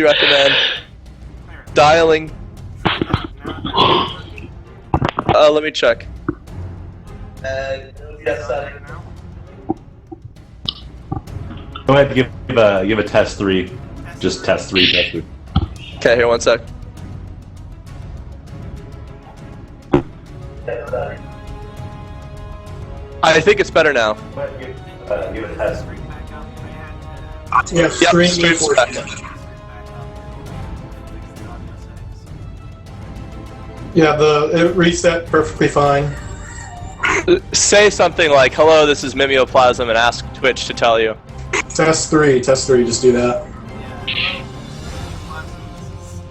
recommend dialing. Let me check. Yes, Go ahead and give a test 3. Just test 3, test 3. Okay, here, one sec. I think it's better now. Give a test 3. Yeah, stream's back. Yeah, it reset perfectly fine. Say something like, "Hello, this is Mimeoplasm," and ask Twitch to tell you. Test 3, just do that.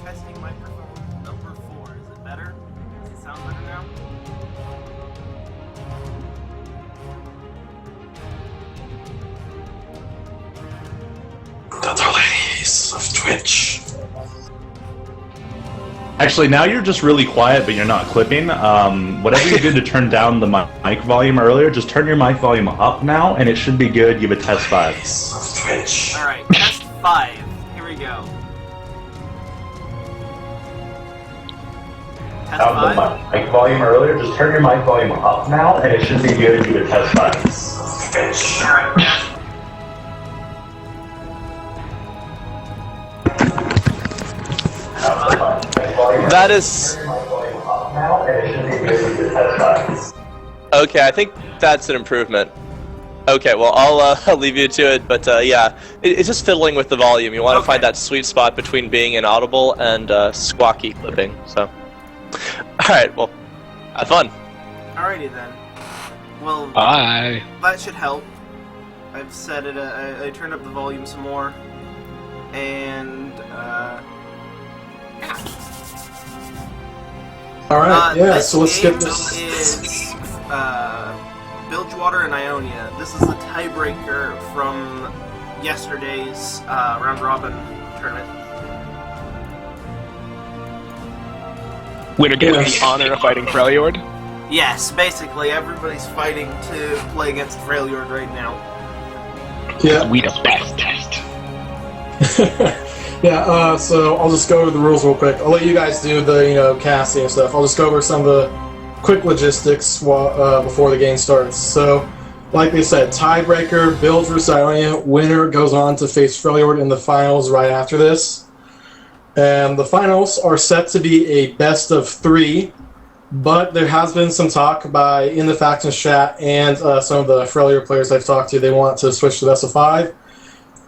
Testing microphone number 4. Is it better? Does it sound better now? The delays of Twitch. Actually, now you're just really quiet, but you're not clipping. Whatever you did to turn down the mic volume earlier, just turn your mic volume up now, and it should be good. Give it test 5. Of Twitch. Alright, test 5. Here we go. Test Down 5? the mic volume earlier, just turn your mic volume up now, and it should be good. Give it test 5. Of Twitch. Alright, test. That is... Okay, I think that's an improvement. Okay, well, I'll leave you to it, but yeah, it's just fiddling with the volume. You want to find that sweet spot between being inaudible and squawky clipping, so... Alright, well, have fun. Alrighty then. Well, Bye. that should help. I've set it, I turned up the volume some more. And, yeah. Alright, yeah, this so let's skip game this. is Bilge and Ionia. This is the tiebreaker from yesterday's round robin tournament. Winner gets the honor of fighting Freljord. Yes, basically everybody's fighting to play against Freljord right now. Yeah. We the best test. Yeah, so I'll just go over the rules real quick. I'll let you guys do the, casting and stuff. I'll just go over some of the quick logistics before the game starts. So, like they said, tiebreaker, Bilge vs. Ionia, winner goes on to face Freljord in the finals right after this. And the finals are set to be a best of 3, but there has been some talk in the Factions chat and some of the Freljord players I've talked to, they want to switch to best of 5.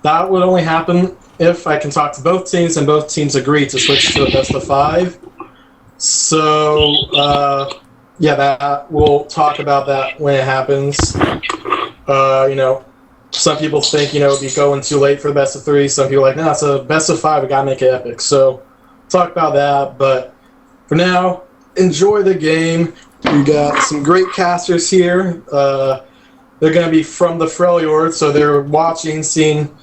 That would only happen if I can talk to both teams and both teams agree to switch to a best of 5. So, yeah, we'll talk about that when it happens. Some people think, it'd be going too late for the best of 3. Some people are like, no, it's a best of 5, we gotta make it epic. So, talk about that, but for now, enjoy the game. We got some great casters here. They're gonna be from the Freljord, so they're watching, seeing...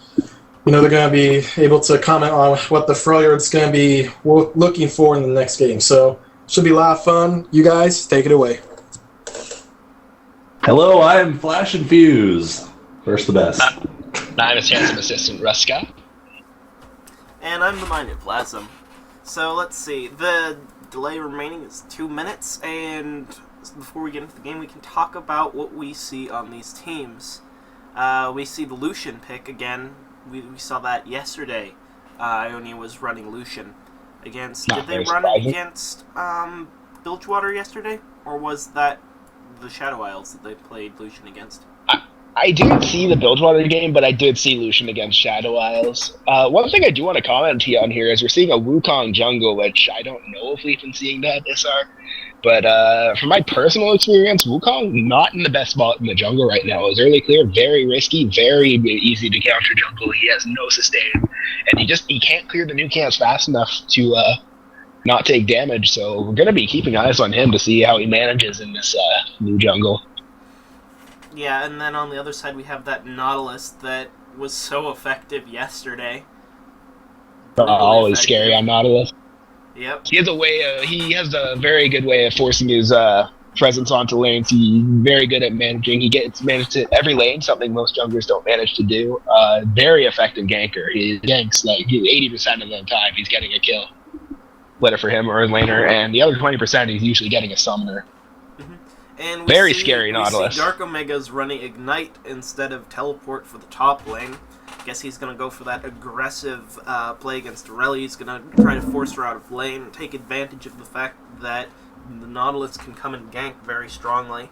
they're going to be able to comment on what the Freljord's going to be looking for in the next game. So, should be a lot of fun. You guys, take it away. Hello, I am Flash and Fuse. First the best. I'm his handsome assistant, Ruska. And I'm the Minded Plasm. So let's see, the delay remaining is 2 minutes, and before we get into the game, we can talk about what we see on these teams. We see the Lucian pick again. We saw that yesterday. Ionia was running Lucian against... Did they run it against Bilgewater yesterday? Or was that the Shadow Isles that they played Lucian against? I didn't see the Bilgewater game, but I did see Lucian against Shadow Isles. One thing I do want to comment on here is we're seeing a Wukong jungle, which I don't know if we've been seeing that this arc. But from my personal experience, Wukong not in the best spot in the jungle right now. His early clear, very risky, very easy to counter jungle. He has no sustain, and he can't clear the new camps fast enough to not take damage. So we're gonna be keeping eyes on him to see how he manages in this new jungle. Yeah, and then on the other side we have that Nautilus that was so effective yesterday. Always scary on Nautilus. Yep. He has a very good way of forcing his presence onto lanes. He's very good at managing. He gets managed to every lane, something most junglers don't manage to do. Very effective ganker. He ganks like 80% of the time he's getting a kill, whether for him or a laner, and the other 20% he's usually getting a summoner. And Very scary we Nautilus. see Dark Omega's running Ignite instead of Teleport for the top lane. Guess he's going to go for that aggressive play against Irelia. He's going to try to force her out of lane, take advantage of the fact that the Nautilus can come and gank very strongly.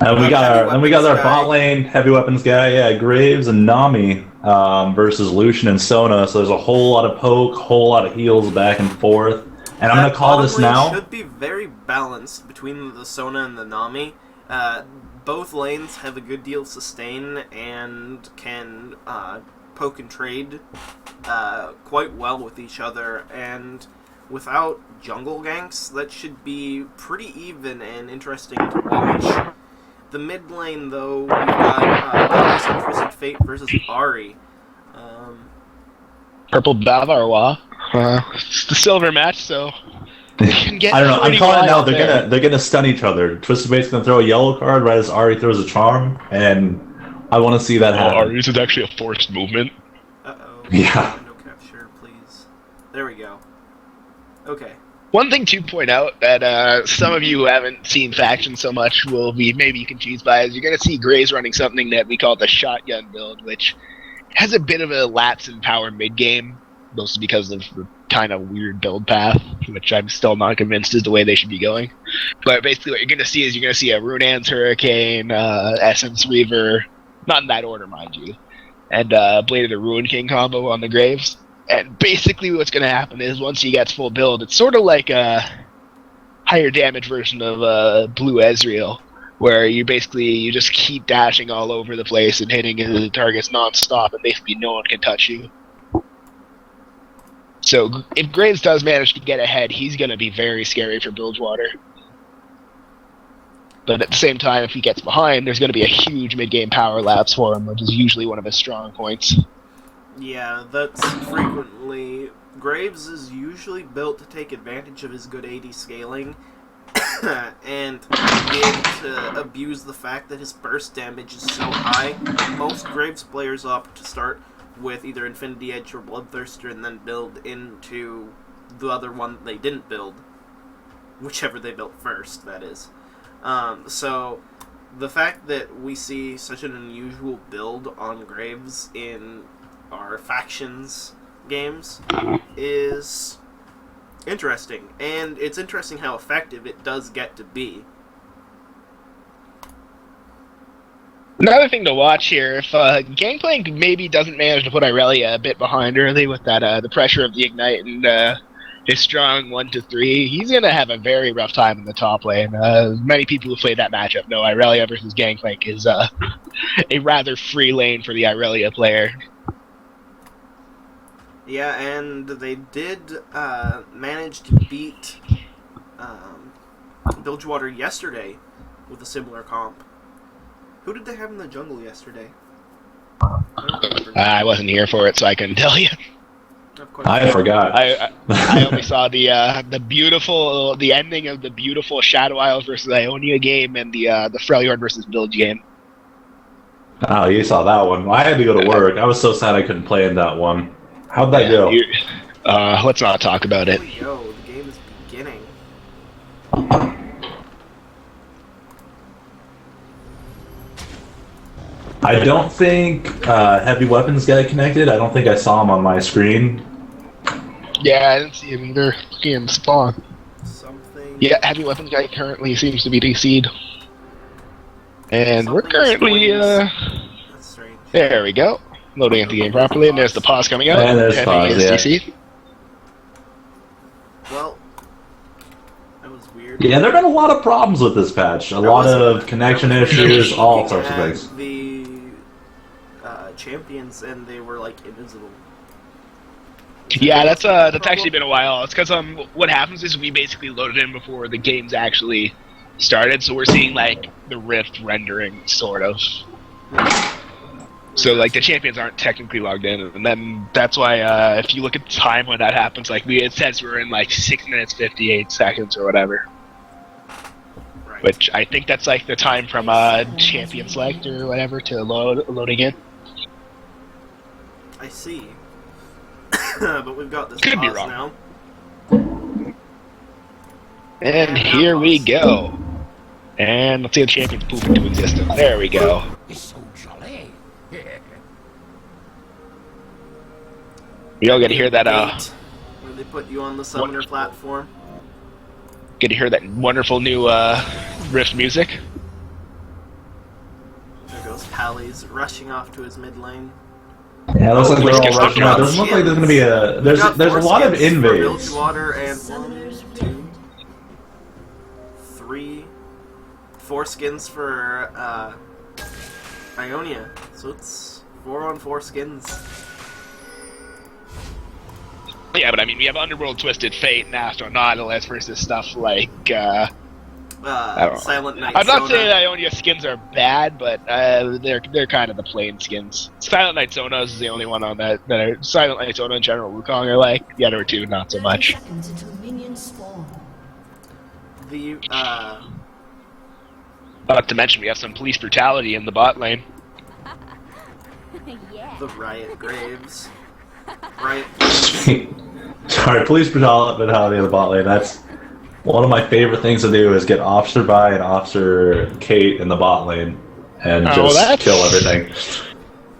And we got our bot lane heavy weapons guy, yeah, Graves and Nami versus Lucian and Sona. So there's a whole lot of poke, whole lot of heals back and forth. And I'm gonna call this now. Should be very balanced between the Sona and the Nami. Both lanes have a good deal of sustain and can poke and trade quite well with each other. And without jungle ganks, that should be pretty even and interesting to watch. The mid lane, though, we've got Twisted Fate versus Ahri. Purple Bavarwa. It's the silver match, so they can get I don't know. I'm calling it now. there. They're gonna stun each other. Twisted Fate's gonna throw a yellow card right as Ahri throws a charm, and I want to see that happen. Ahri's is actually a forced movement. Uh-oh. Yeah. No capture, please. There we go. Okay. One thing to point out that some of you who haven't seen Faction so much will be maybe confused by is you're going to see Graves running something that we call the shotgun build, which has a bit of a lapse in power mid-game, mostly because of the kind of weird build path, which I'm still not convinced is the way they should be going. But basically what you're going to see is you're going to see a Runaan's Hurricane, Essence Reaver, not in that order, mind you, and Blade of the Ruin King combo on the Graves. And basically what's going to happen is once he gets full build, it's sort of like a higher damage version of Blue Ezreal, where you just keep dashing all over the place and hitting the targets non-stop, and basically no one can touch you. So if Graves does manage to get ahead, he's going to be very scary for Bilgewater. But at the same time, if he gets behind, there's going to be a huge mid-game power lapse for him, which is usually one of his strong points. Yeah, that's frequently... Graves is usually built to take advantage of his good AD scaling and be able to abuse the fact that his burst damage is so high. Most Graves players opt to start with either Infinity Edge or Bloodthirster and then build into the other one they didn't build. Whichever they built first, that is. So, the fact that we see such an unusual build on Graves in our Factions games is interesting. And it's interesting how effective it does get to be. Another thing to watch here, if Gangplank maybe doesn't manage to put Irelia a bit behind early with that the pressure of the Ignite and his strong 1-3, he's going to have a very rough time in the top lane. Many people who play that matchup know Irelia versus Gangplank is a rather free lane for the Irelia player. Yeah, and they did manage to beat Bilgewater yesterday with a similar comp. Who did they have in the jungle yesterday? I wasn't here for it, so I couldn't tell you. I forgot. I only saw the ending of the beautiful Shadow Isles versus Ionia game and the Freljord versus Bilge game. Oh, you saw that one. I had to go to work. I was so sad I couldn't play in that one. How'd that go? Let's not talk about it. Yo, the game is beginning. I don't think heavy weapons guy connected. I don't think I saw him on my screen. Yeah, I didn't see him either. Looking in spawn. Something. Yeah, heavy weapons guy currently seems to be DC'd. And Something we're currently That's strange. there we go. Loading up the game properly, and there's the pause coming out. And there's pause, yeah. DC'd. Well, that was weird. Yeah, there have been a lot of problems with this patch. A lot of connection issues, all sorts of things. The champions, and they were like invisible. Yeah, that's actually been a while. It's because what happens is we basically loaded in before the game's actually started, so we're seeing like the Rift rendering, sort of. So like the champions aren't technically logged in, and then that's why if you look at the time when that happens, like it says we're in like 6 minutes 58 seconds or whatever. which I think that's like the time from champion select or whatever to loading in. I see. But we've got this Could be pause wrong. now. And here we go. And let's see the champions poop into existence. There we go. It's so jolly. We all get to hear that Where they put you on the summoner platform. get to hear that wonderful new riff music. There goes Pally's rushing off to his mid lane. Yeah, it looks like Please they're get all rushing stuff out. Doesn't look like there's gonna be a. There's a lot of invades. Bilgewater and 4 skins for Ionia. So it's 4-on-4 skins. Yeah, but I mean, we have Underworld, Twisted Fate, and Astro Nautilus versus stuff like. I don't know. Silent Knight. I'm not Sona. saying Ionia skins are bad, but they're kind of the plain skins. Silent Knight Sona is the only one on that are Silent Knight Sona and General Wukong are like. The other two, not so much. Seconds until minions spawn. The Not to mention, we have some police brutality in the bot lane. Yeah. the Riot Graves. Riot. Sorry, police brutality in the bot lane. That's one of my favorite things to do is get Officer Bai and Officer Kate in the bot lane and just kill everything.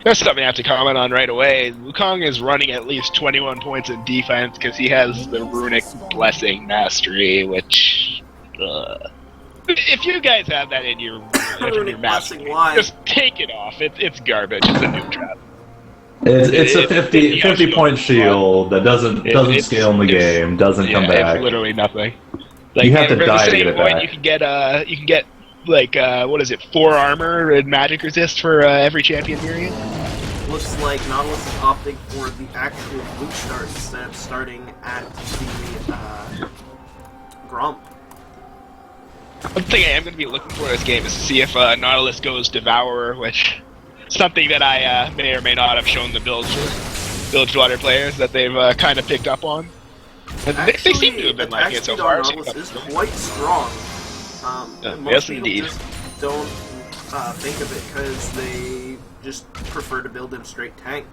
That's something I have to comment on right away. Wukong is running at least 21 points in defense because he has the Runic Blessing Mastery, which... if you guys have that in your Runic mastery, Blessing, why? just take it off. It's garbage. It's a noob trap. It's a 50 point shield that doesn't It's- scale in the game, doesn't come back. It's literally nothing. Like, You have to for die the to same get it point, back. you can get like what is it, 4 armor and magic resist for every champion period. Looks like Nautilus is opting for the actual blue start instead of starting at the Gromp. One thing I am going to be looking for this game is to see if Nautilus goes Devourer, which is something that I may or may not have shown the Bilgewater players that they've kind of picked up on. And they seem to have been liking it so far. Nautilus is quite strong. Most yes, people indeed. just don't think of it because they just prefer to build him straight tank.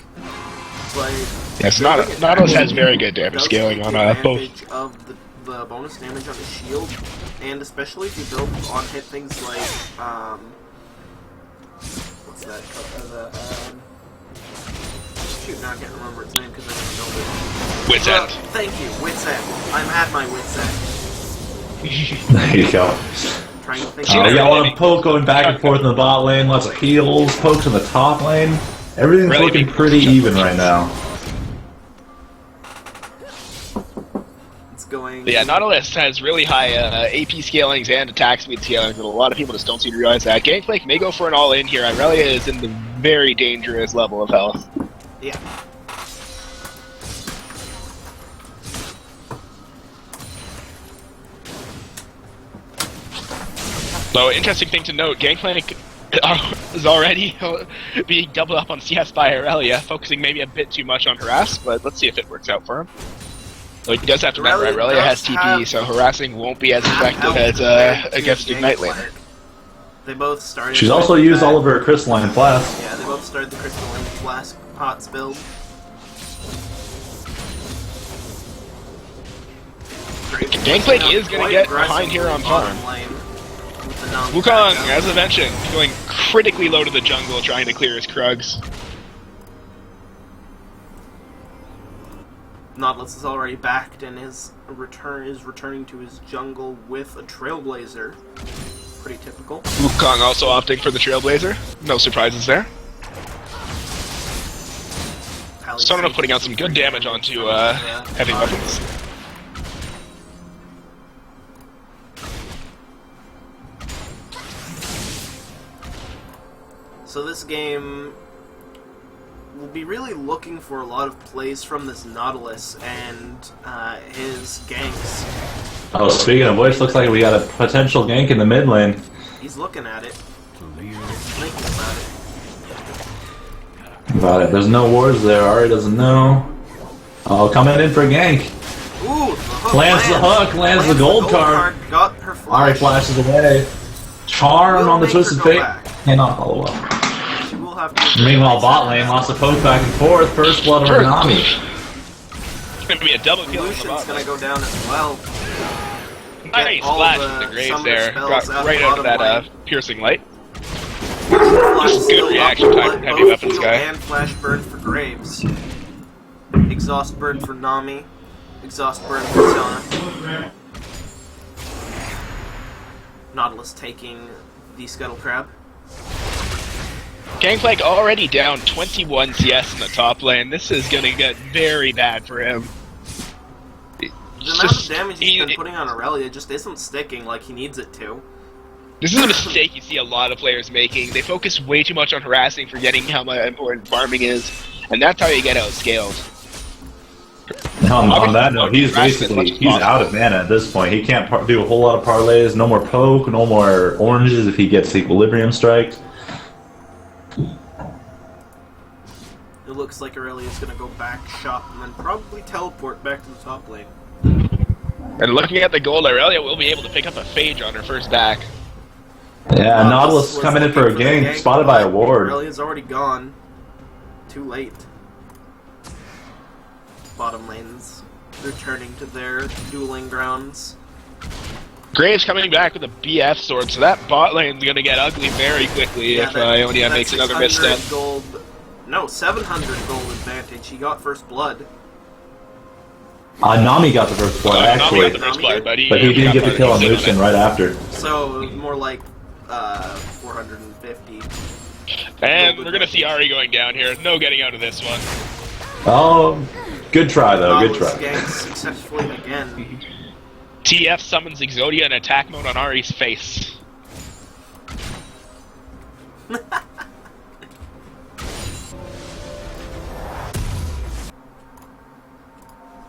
But Yes, Nautilus has very good damage does scaling take on advantage both. of the bonus damage on his shield, and especially if you build on hit things like what's that? Shoot, now I can't remember its name because I don't know it. Wit's End. Thank you, Wit's End. I'm at my Wit's End. There you go. Trying to think. You got a lot of poke going back and forth in the bot lane, lots of heals, pokes in the top lane. Everything's Really looking big pretty push up even push. right now. It's going. Yeah, Nautilus has really high AP scalings and attack speed scalings, and a lot of people just don't seem to realize that. Gangplank may go for an all-in here. Irelia is in the very dangerous level of health. Yeah. So, interesting thing to note, Gangplank is already being doubled up on CS by Irelia, focusing maybe a bit too much on Harass, but let's see if it works out for him. So he does have to remember, Irelia has TP, so harassing won't be as effective as against Ignite laner. They both started. She's also used all of her crystalline flasks. Yeah, they both started the crystalline flask pots build. Gangplank is going to get behind here on farm. Wukong, as I mentioned, going critically low to the jungle, trying to clear his Krugs. Nautilus is already backed and is returning to his jungle with a Trailblazer. Pretty typical. Wukong also opting for the Trailblazer. No surprises there. Sona putting out some good damage onto heavy weapons. So this game will be really looking for a lot of plays from this Nautilus and his ganks. Oh, speaking of which, looks like we got a potential gank in the mid lane. He's looking at it. Thinking About it. There's no wards there. Ari doesn't know. Oh, coming in for a gank. Ooh, the hook Lands the hook, lands the gold card. Got her Ari flashes away. Charm on the Twisted Fate. Cannot follow up. She will have to Meanwhile, bot lane lost a poke back and forth. First blood on Nami. It's gonna be a double kill. Lucian's gonna go down as well. Nice all flash the with the Graves summer there. spells Got out right of out of bottom that lane. piercing light. Flash Just good skill reaction up, time but from heavy both weapons heal guy. And flash burn for Graves. Exhaust burn for Nami. Exhaust burn for Sona. Nautilus taking the Scuttle Crab. Gangplank already down 21 CS in the top lane. This is gonna get very bad for him. The amount of damage he's been putting on Aurelia just isn't sticking like he needs it to. This is a mistake you see a lot of players making. They focus way too much on harassing, forgetting how important farming is, and that's how you get outscaled. On that note, he's out of mana at this point. He can't do a whole lot of parlays. No more poke, no more oranges if he gets equilibrium striked. It looks like Aurelia's gonna go back shop and then probably teleport back to the top lane. And looking at the gold, Aurelia will be able to pick up a Phage on her first back. Yeah, Nautilus coming in for a gank, spotted by a ward. Aurelia's already gone. Too late. Bottom lanes returning to their dueling grounds. Graves coming back with a BF sword, so that bot lane's gonna get ugly very quickly if Ionia makes another misstep. Gold, no, 700 gold advantage. He got first blood. Nami got the first blood, actually. Nami got the first blood, but he didn't get the kill on Lucian right after. So, more like 450. And we're gonna see Ari going down here. No getting out of this one. Oh, good try though, good try. Ganks successfully again. TF summons Exodia in attack mode on Ari's face.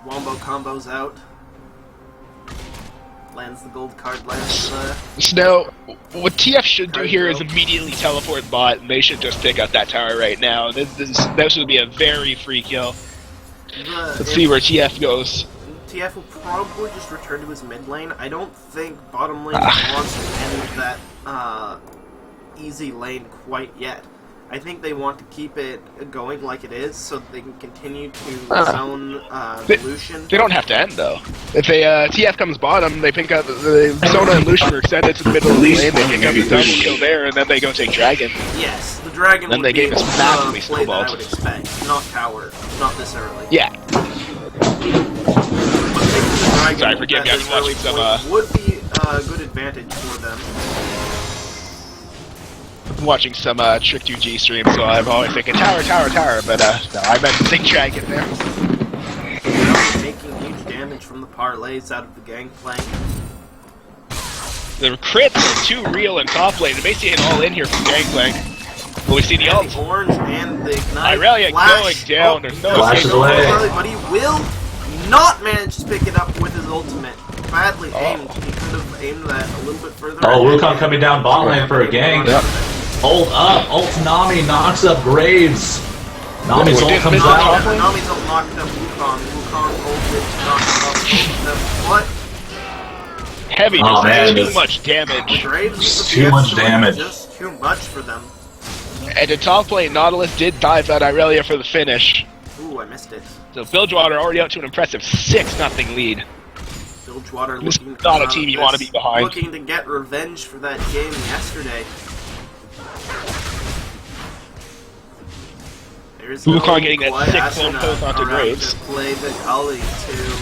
Wombo combos out. Lands the gold card, lands the... So, what TF should do here is immediately teleport bot, and they should just pick up that tower right now. This would be a very free kill. Let's see where TF goes. TF will probably just return to his mid lane. I don't think bottom lane wants to end that easy lane quite yet. I think they want to keep it going like it is, so that they can continue to zone Lucian. They don't have to end though. If they TF comes bottom, they pick up the Sona and Lucian are extended to the middle of the lane. They pick up the double kill there, and then they go take Dragon. Yes, the Dragon. Then would they be game is massively play that I snowballed. would expect, not tower, not this early. Yeah. Dragon Sorry, forgive me. at I've this been watching early some. point would be a good advantage for them. Watching some Trick 2G streams, so I'm always thinking tower, but no, I meant to think Dragon there. Taking huge damage from the parlays out of the Gangplank. The crits are too real in top lane. It may see it all in here from Gangplank. But we see the ult. The orange and the ignite. Irelia going flash. down. There's no Flash escape. away. But he will not manage to pick it up with his ultimate. Badly aimed. He could have aimed that a little bit further. Oh, Wukong coming down bot lane for a gank. Ult up, ult Nami knocks up Graves. Nami's ult comes out. Nami's ult knocked up Wukong. Wukong ulted, knocked up what? Heavy, Oh, man, just too this- much damage. Graves Just too much damage. Just too much for them. And in top lane, Nautilus did dive that Irelia for the finish. Ooh, I missed it. So Bilgewater already up to an impressive 6-0 lead. Bilgewater This looking is not a out team of you want to this, be behind. Looking to get revenge for that game yesterday. There's Wukong getting that Kawhi sick Asuna clone poke onto around Graves. to play the Kali to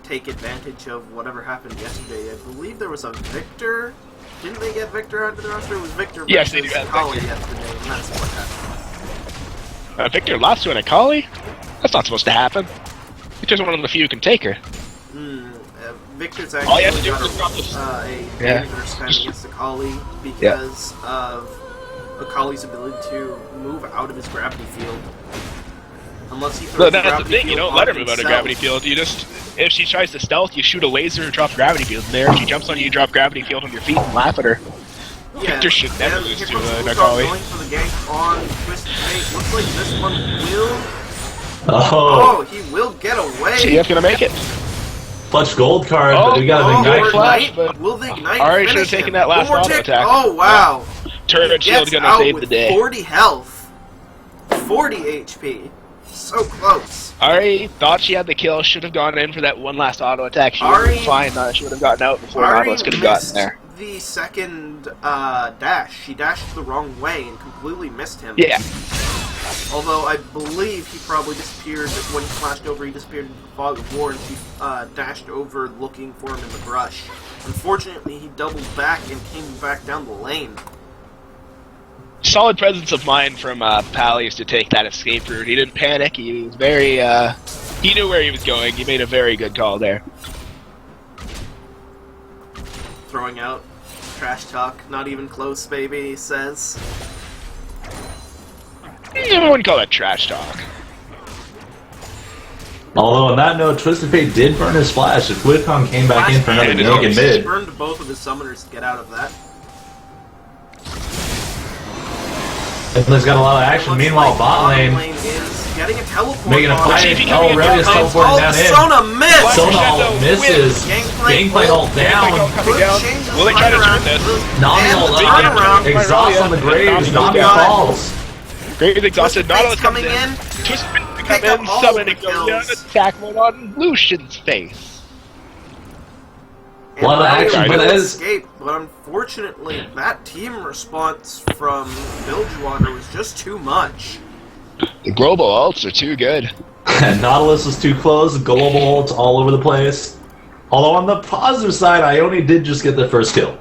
take advantage of whatever happened yesterday. I believe there was a Victor. Didn't they get Victor onto the roster? It was Victor Yes, they versus do have Kali Victor. yesterday, and that's what happened. Victor lost to an Akali? That's not supposed to happen. Victor's one of the few who can take her. Victor's All you have to actually do is drop this. a Yeah. dangerous spam against Akali because of Akali's ability to move out of his gravity field. Unless he throws No, the that's the gravity thing, you field don't let her on move out of himself. gravity field. You just, if she tries to stealth, you shoot a laser and drop gravity field in there. If she jumps on you, you drop gravity field on your feet and laugh at her. Yeah, Victor should never and lose here to comes Wukong Akali. going for the gank on Twisted Fate. Looks like this one will... Oh, Oh, he will get away! TF gonna make it. Clutch gold card, Oh, but we got an great ignite. flash, but Will the ignite Ari should have finish taken him? that last One more auto tick. attack. Oh, wow. Turret He shield gets gonna out save with the day. 40 health. 40 HP. So close. Ari thought she had the kill, should have gone in for that one last auto attack. She would have Ari- been fine. She would have gotten out before Ari Nautilus could have gotten missed there. the second dash. She dashed the wrong way and completely missed him. Yeah. Although I believe he probably disappeared when he flashed over. He disappeared into the fog of war, and she dashed over looking for him in the brush. Unfortunately, he doubled back and came back down the lane. Solid presence of mind from Pallies to take that escape route. He didn't panic. He was very. He knew where he was going. He made a very good call there. Throwing out trash talk, not even close, baby, he says. I wouldn't call that trash talk. Although on that note, Twisted Fate did burn his flash. If Wukong came back in for another Flash gank in and He mid, burned both of his summoners to get out of that. Definitely's got a lot of action. Looks Meanwhile, like bot lane is getting a teleport. making a on. fight. if he can Oh, get Aurelius down. teleporting down in. Sona missed! Sona Shadow ult misses. Gangplank Gangplank ult down. Coming down. Will they try to turn this? Nami And ult the up. turnaround. Exhaust on the Graves. Nami got it. falls. Great exhausted. Twisted Nautilus Fate's comes coming in. in. Twisted Fate to Pick come up in, all summoning the kills. the attack mode on Lucian's face. A lot of action, And but Mario it is- escaped, but unfortunately, that team response from Bilgewater was just too much. The global ults are too good. Nautilus was too close. Global ults all over the place. Although on the positive side, Ione did just get their first kill.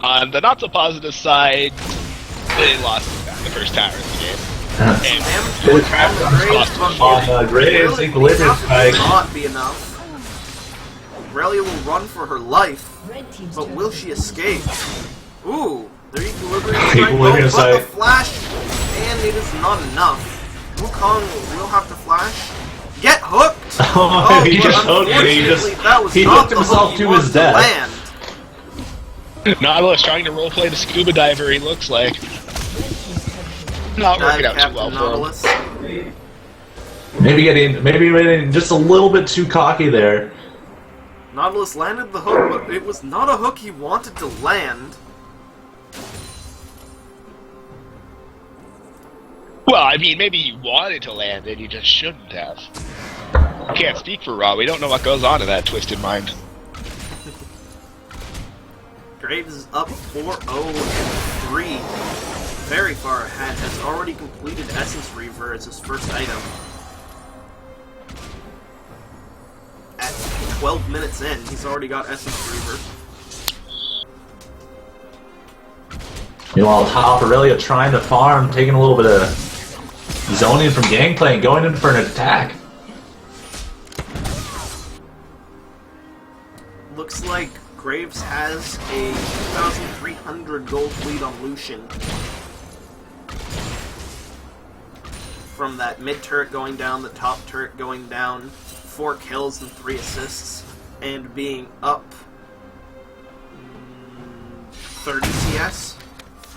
On the not so positive side, they lost the first tower in the game. And Damage to Graves, but On Graves, really, equilibrium enough spike. will not be enough. Aurelia will run for her life, Red team's but turret will she has been escape? Ooh, their equilibrium Equilibrium strike, but the spike. flash, and it is not enough. Wukong will have to flash. Get hooked! Oh, he but just hooked and he unfortunately, just that was he not hooked the himself hook to he his wanted death. land. Nautilus trying to roleplay the scuba diver, he looks like. Not working out too well Nautilus. for him. Maybe getting just a little bit too cocky there. Nautilus landed the hook, but it was not a hook he wanted to land. Well, I mean, maybe he wanted to land it, he just shouldn't have. Can't speak for Raw, we don't know what goes on in that twisted mind. Graves is up 4-0 and 3. Very far ahead. Has already completed Essence Reaver as his first item. At 12 minutes in, he's already got Essence Reaver. Meanwhile, top Aurelia trying to farm, taking a little bit of zoning from Gangplank, going in for an attack. Looks like Graves has a 2,300 gold lead on Lucian. From that mid turret going down, the top turret going down, 4 kills and 3 assists, and being up 30 CS?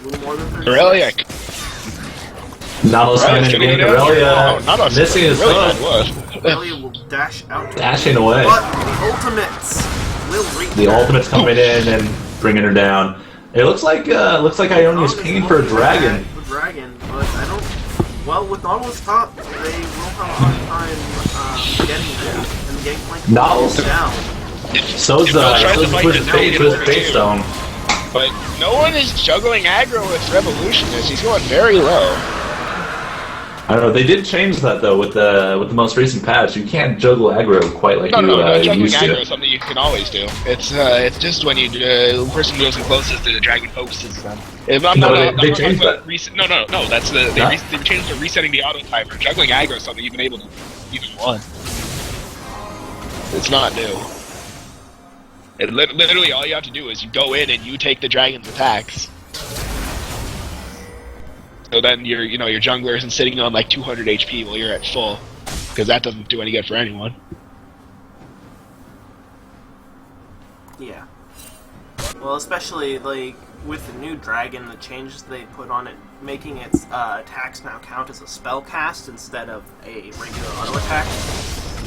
A little more than 30 Aurelia. CS. Nautilus trying to gank Aurelia, Nautilus missing his really hook, good. Aurelia will dash out to dashing away. but the ultimates will reach The her. ultimate's coming in and bringing her down. It looks like Ionia's pinging for a dragon. The dragon, but I don't. Well, with Nautilus top, they will have a hard time getting there, and the Gangplank Nautilus- is down. So's Twisted Fate, Twisted Fate Stone. But no one is juggling aggro with Revolutionist. He's going very low. I don't know. They did change that though with the most recent patch. You can't juggle aggro quite like No, you juggling used aggro to. is something you can always do. It's just when the person who goes the closest to the dragon focuses them. If I'm No, not, they I'm not changed talking about that. No. That's they Huh? they changed to resetting the auto timer. Juggling aggro is something you've been able to do even once. It's not new. Literally, all you have to do is you go in and you take the dragon's attacks. So then your jungler isn't sitting on like 200 HP while you're at full, because that doesn't do any good for anyone. Yeah. Well, especially like with the new dragon, the changes they put on it, making its attacks now count as a spell cast instead of a regular auto attack,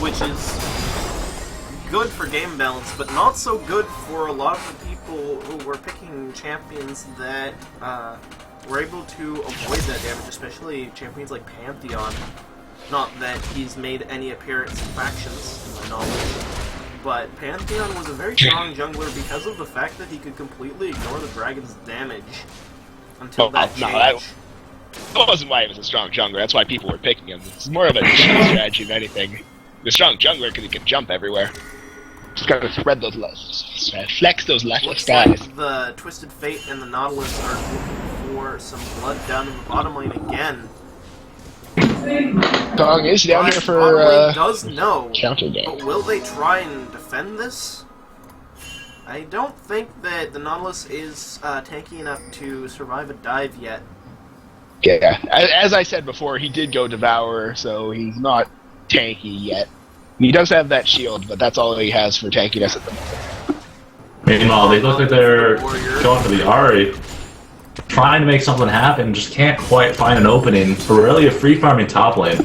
which is good for game balance, but not so good for a lot of the people who were picking champions that were able to avoid that damage, especially champions like Pantheon. Not that he's made any appearance in factions, to my knowledge, but Pantheon was a very strong jungler because of the fact that he could completely ignore the dragon's damage until that change. That wasn't why he was a strong jungler, that's why people were picking him. It's more of a cheat strategy than anything. The strong jungler because he can jump everywhere. Just gotta spread those flex those left skies. Like the Twisted Fate and the Nautilus are looking for some blood down in the bottom lane again. Kong is down here for does know, counter game. but will they try and defend this? I don't think that the Nautilus is tanky enough to survive a dive yet. Yeah, as I said before, he did go Devourer, so he's not tanky yet. He does have that shield, but that's all he has for tankiness at the moment. Meanwhile, they look like they're going for the Ahri, trying to make something happen, just can't quite find an opening. Aurelia free farming top lane.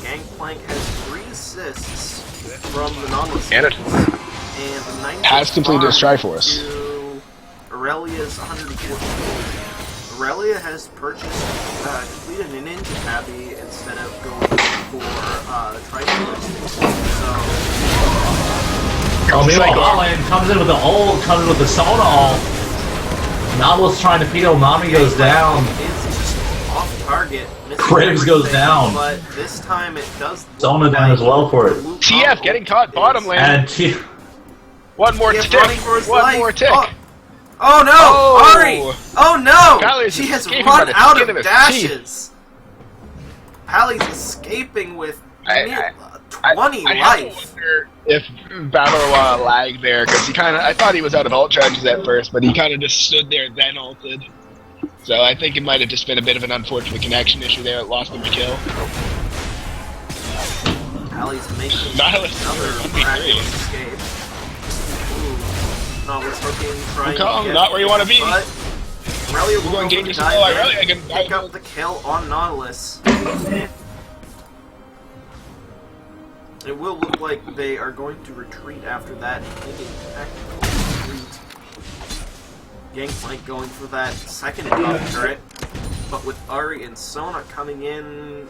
Gangplank has 3 assists from the Nautilus. And it has completed his Triforce. Aurelia's 114. Aurelia has purchased, completed an Ninja Tabby instead of going for Triforce. Oh, meanwhile, bot lane comes in with the ult, comes in with the Sona ult. Nautilus trying to peel, Nami goes down. It's just off target. Graves goes down. But this time it does. Sona down as well for it. TF getting caught bottom lane. And One more tick. One more tick. Oh no! Oh. Ahri! Oh no! Pally's She has escaping run by the out skin of of his dashes! Pally's escaping with near 20 I have to life. wonder if Battle lagged there, because I thought he was out of ult charges at first, but he kind of just stood there then ulted. So I think it might have just been a bit of an unfortunate connection issue there that lost him the kill. Pally's making Nautilus another 1v3. miraculous escape. Nautilus hooking, trying Kong, to get not where you want to be. But Aurelia will going go dangerous. for the Oh, dive Aurelia in, can pick up the kill on Nautilus. It will look like they are going to retreat after that. Maybe tactical retreat. Gangplank going for that second top turret. But with Ahri and Sona coming in,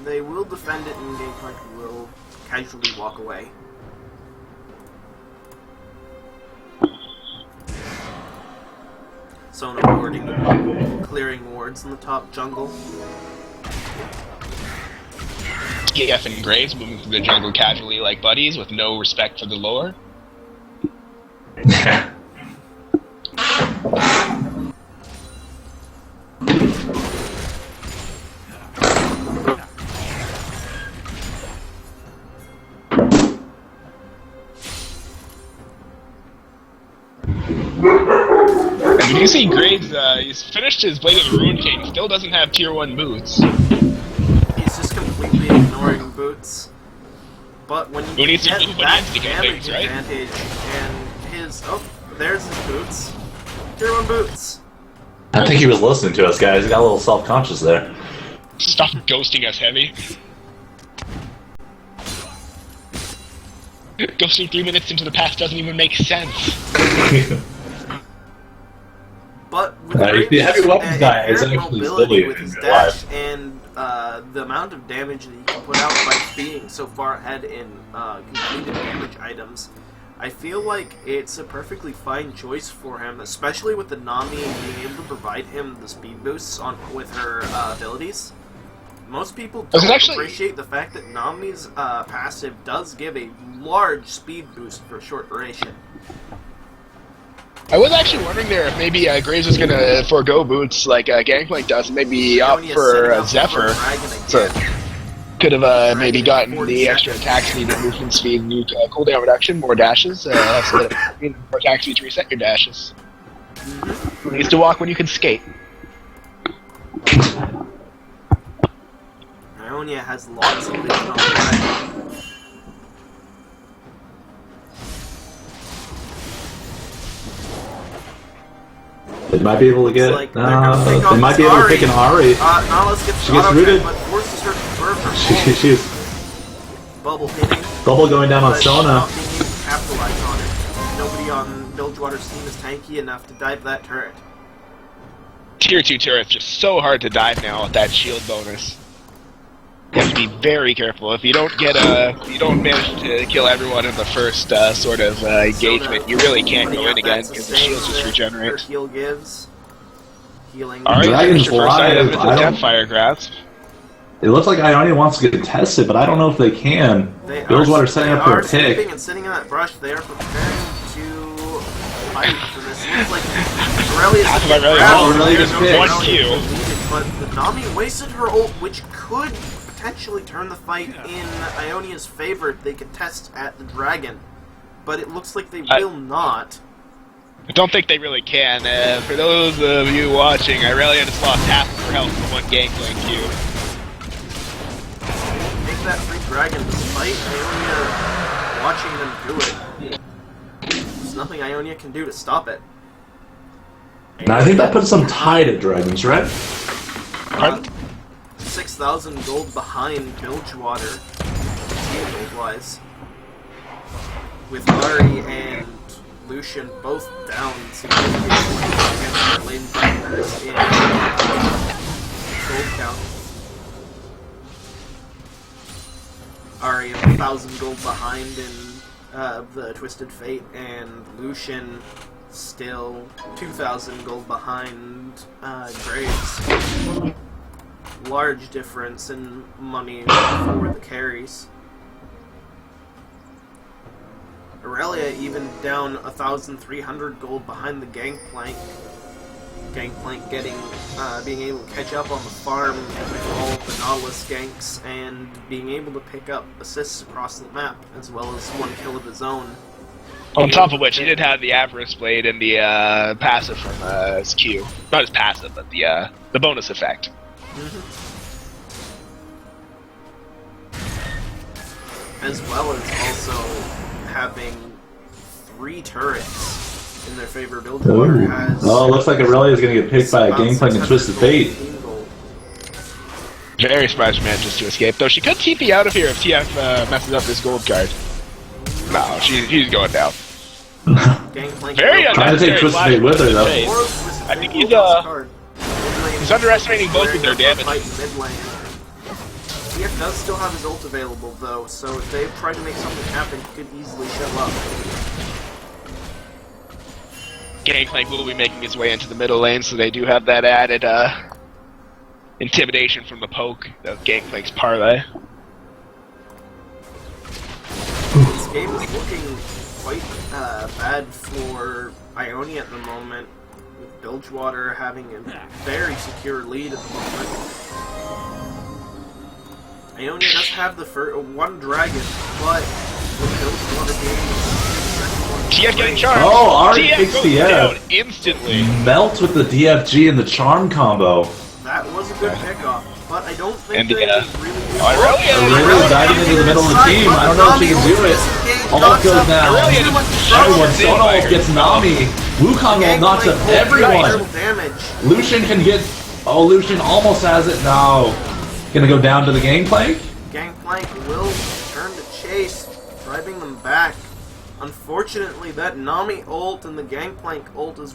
they will defend it and Gangplank will casually walk away. Sona warding, clearing wards in the top jungle. TF and Graves moving through the jungle casually like buddies with no respect for the lore. And did you see Graves, he's finished his Blade of the Ruined King, he still doesn't have tier 1 boots. He's just completely ignoring boots. But when you needs to get move that against the damage things, right? advantage and his... Oh, there's his boots. Tier 1 boots. I think he was listening to us, guys. He got a little self-conscious there. Stop ghosting us, Heavy. Ghosting 3 minutes into the past doesn't even make sense. But with The heavy weapons guy is actually mobility with still his in dash and the amount of damage that he can put out by being so far ahead in completed damage items, I feel like it's a perfectly fine choice for him, especially with the Nami being able to provide him the speed boosts with her abilities. Most people don't appreciate the fact that Nami's passive does give a large speed boost for a short duration. I was actually wondering there if maybe Graves was gonna forego boots like Gangplank does, and maybe opt for Zephyr. So could have maybe gotten the extra attack speed and movement speed, new cooldown reduction, more dashes, so that more attack speed to reset your dashes. Needs to walk when you can skate. Ionia has lots of vision on the right. They might be able to get. Like they might be able to pick an Ahri. Nautilus gets She gets rooted. but forces her to burn her. She's Bubble hitting. Bubble going down on but Sona. not being Bilgewater's team is tanky enough to dive that turret. Tier 2 turret's just so hard to dive now with that shield bonus. You have to be very careful. If you don't manage to kill everyone in the first sort of engagement, you really can't go in again because the shields just regenerate. Her heal gives. Healing. Alright, Dragon's your first item with the Live. Deathfire Grasp. It looks like Ionia wants to get tested, but I don't know if they can. Bilgewater setting up their pick. And sitting in that brush, they are preparing to fight for this. Looks like Aurelia just picked. 1 Q. But the Nami wasted her ult, which could potentially turn the fight in Ionia's favor if they could test at the dragon. But it looks like they will not. I don't think they really can. For those of you watching, Aurelia just lost half of her health from one Gangplank Q. Take that free dragon despite Ionia watching them do it. There's nothing Ionia can do to stop it. Now I think that puts some tide at Dragons, right? 6,000 gold behind Bilgewater, gold-wise. With Ari and Lucian both down significantly against their lane partners in gold count. Ari 1,000 gold behind in the Twisted Fate, and Lucian still 2,000 gold behind Graves. Large difference in money for the carries. Aurelia even down 1,300 gold behind the Gangplank. Gangplank being able to catch up on the farm with all of the Nautilus ganks and being able to pick up assists across the map, as well as 1 kill of his own. On top of which, he did have the Avarice Blade and the passive from his Q. Not his passive, but the bonus effect. As well as also having 3 turrets in their favor. Bilgewater has... Oh, looks like Aurelia is going to get picked by a Gangplank and Twisted Fate. Very surprised she manages to escape, though she could TP out of here if TF messes up this gold card. No, she's going down. Very trying to take Twisted Fate with her, though. I think he's underestimating both of their damage. TF does still have his ult available, though, so if they try to make something happen, he could easily show up. Gangplank will be making his way into the middle lane, so they do have that added intimidation from the poke of Gangplank's parlay. This game is looking quite bad for Ionia at the moment, with Bilgewater having a very secure lead at the moment. Ionia does have the one dragon, but with Bilgewater being TF getting charged! Oh, Ari TF kicks goes TF. down instantly. Melts with the DFG and the charm combo. That was a good pickoff, but I don't think And they really Aurelia diving into the middle of the team. I don't know if she can do it. Ult goes down. Everyone, Sona ult gets Nami. Wukong ult knocks up everyone. Lucian can get... Oh, Lucian almost has it. No. Gonna go down to the Gangplank? Gangplank will turn to chase, driving them back. Unfortunately, that Nami ult and the Gangplank ult is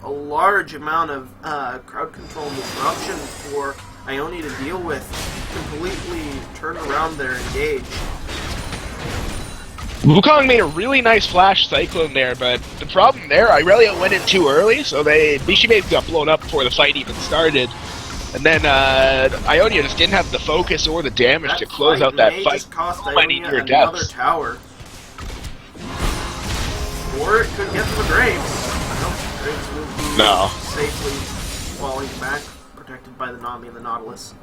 a large amount of crowd control and disruption for Ionia to deal with. Completely turn around their engage. Wukong made a really nice flash cyclone there, but the problem there, Aurelia went in too early, so she basically got blown up before the fight even started. And then Ionia just didn't have the focus or the damage to close out that fight. Cost Ionia Ionia another tower. Or it could get to the Graves. I don't think Graves will be safely falling back, protected by the Nami and the Nautilus.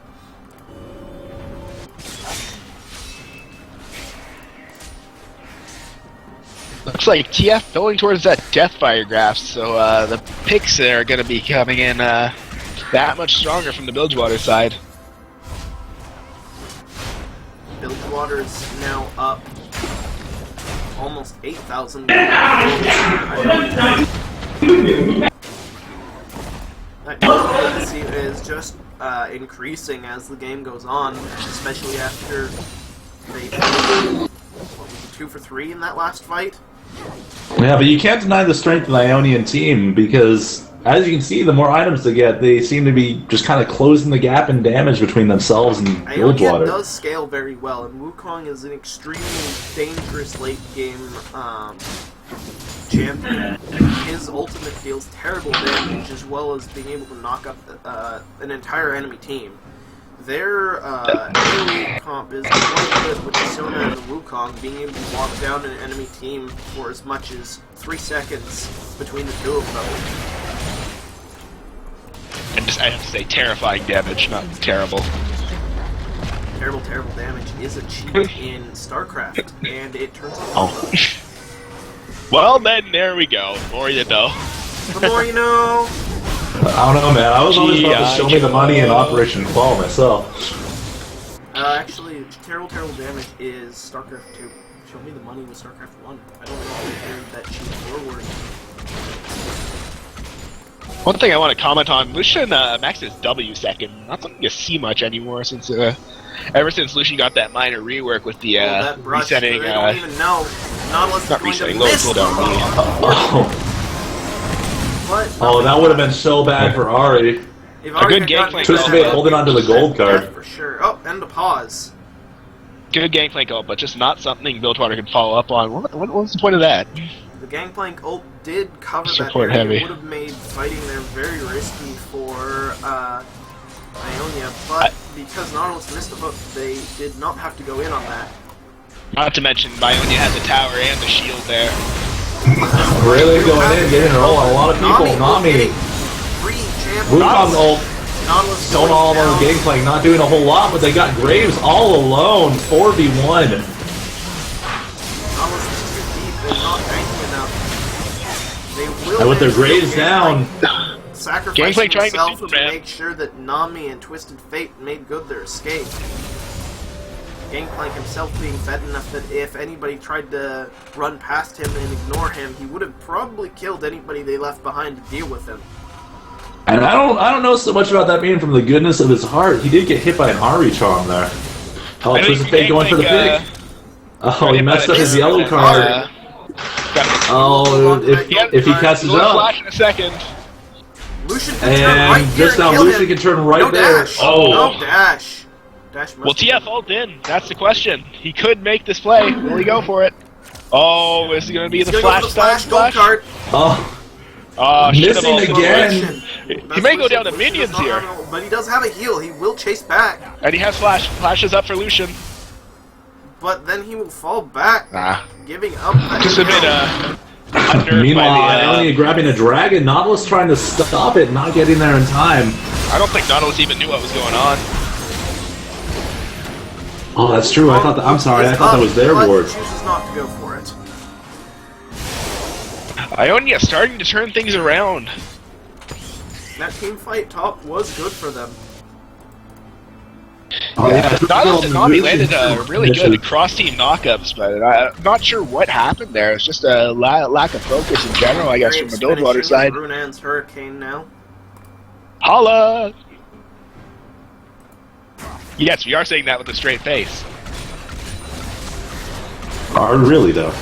Looks like TF going towards that Deathfire Grasp, so the picks are going to be coming in that much stronger from the Bilgewater side. Bilgewater is now up almost 8,000. That dependency is just increasing as the game goes on, especially after they 2 for 3 in that last fight. Yeah, but you can't deny the strength of the Ionian team because, as you can see, the more items they get, they seem to be just kind of closing the gap in damage between themselves and Ionia Bilgewater. does scale very well, and Wukong is an extremely dangerous late-game champion. His ultimate deals terrible damage, as well as being able to knock up an entire enemy team. Their AoE comp is quite good with the Sona and the Wukong being able to walk down an enemy team for as much as 3 seconds between the two of them. And just, I have to say, terrifying damage, not terrible. Terrible damage is achieved in StarCraft, and it turns out... Oh. Well, then, there we go. The more you know. The more you know! I don't know, man. I was always about to show me the money in Operation Claw myself. Actually, terrible damage is StarCraft 2. Show me the money with StarCraft 1. I don't know if they carried that cheap forward. One thing I want to comment on, Lucian maxed his W second. Not something you see much anymore since ever since Lucian got that minor rework with the that brush, resetting. They don't even know. Nautilus not is going resetting, to miss low cooldown. Oh, that would have been so bad for Ari. If A good gangplank. Twisted Fate holding onto the gold card. Yeah, for sure. Oh, and a pause. Good gangplank ult, but just not something Bilgewater can follow up on. What was the point of that? The gangplank ult did cover that Support area. heavy. It would have made fighting there very risky for Ionia, but because Nautilus missed the hook, they did not have to go in on that. Not to mention, Ionia had the tower and the shield there. Really going in, getting a roll on a lot of people. Nami. Wukong ult. Stone all on the gangplank, not doing a whole lot, but they got Graves all alone. 4v1. Nautilus is too deep. They're not tanking enough. They will And with their Graves down. Sacrificing Gangplank trying to himself to Superman. make sure that Nami and Twisted Fate made good their escape. Gangplank himself being fed enough that if anybody tried to run past him and ignore him, he would have probably killed anybody they left behind to deal with him. And I don't know so much about that being from the goodness of his heart. He did get hit by an Ari charm there. Oh, Twisted Fate going for the pick. Oh, he messed up his yellow card. Oh, if he catches up. Flash in a second. Lucian can turn right And here just and now kill Lucian him. can turn right No there. dash. Oh. No dash. Dash must Well, TF ult in. That's the question. He could make this play. Will he go for it? Oh, is he going to be the flash flash gold splash? card. Oh, Oh, missing again. He may go down to minions here. But he does have a heal. He will chase back. And he has flash. Flash is up for Lucian. But then he will fall back, giving up that Just a bit, unnerved Meanwhile, by the, Ionia grabbing a dragon. Nautilus trying to stop it, not getting there in time. I don't think Nautilus even knew what was going on. Oh, that's true. I thought that. I'm sorry. I thought that was their but ward. chooses not to go for it. Ionia starting to turn things around. That team fight top was good for them. Oh, yeah. Nautilus and Nami landed really good cross-team knockups, but I'm not sure what happened there. It's just a lack of focus in general, I guess, from the Bilgewater side. Runan's Hurricane now. Holla! Yes, we are saying that with a straight face. Really, though.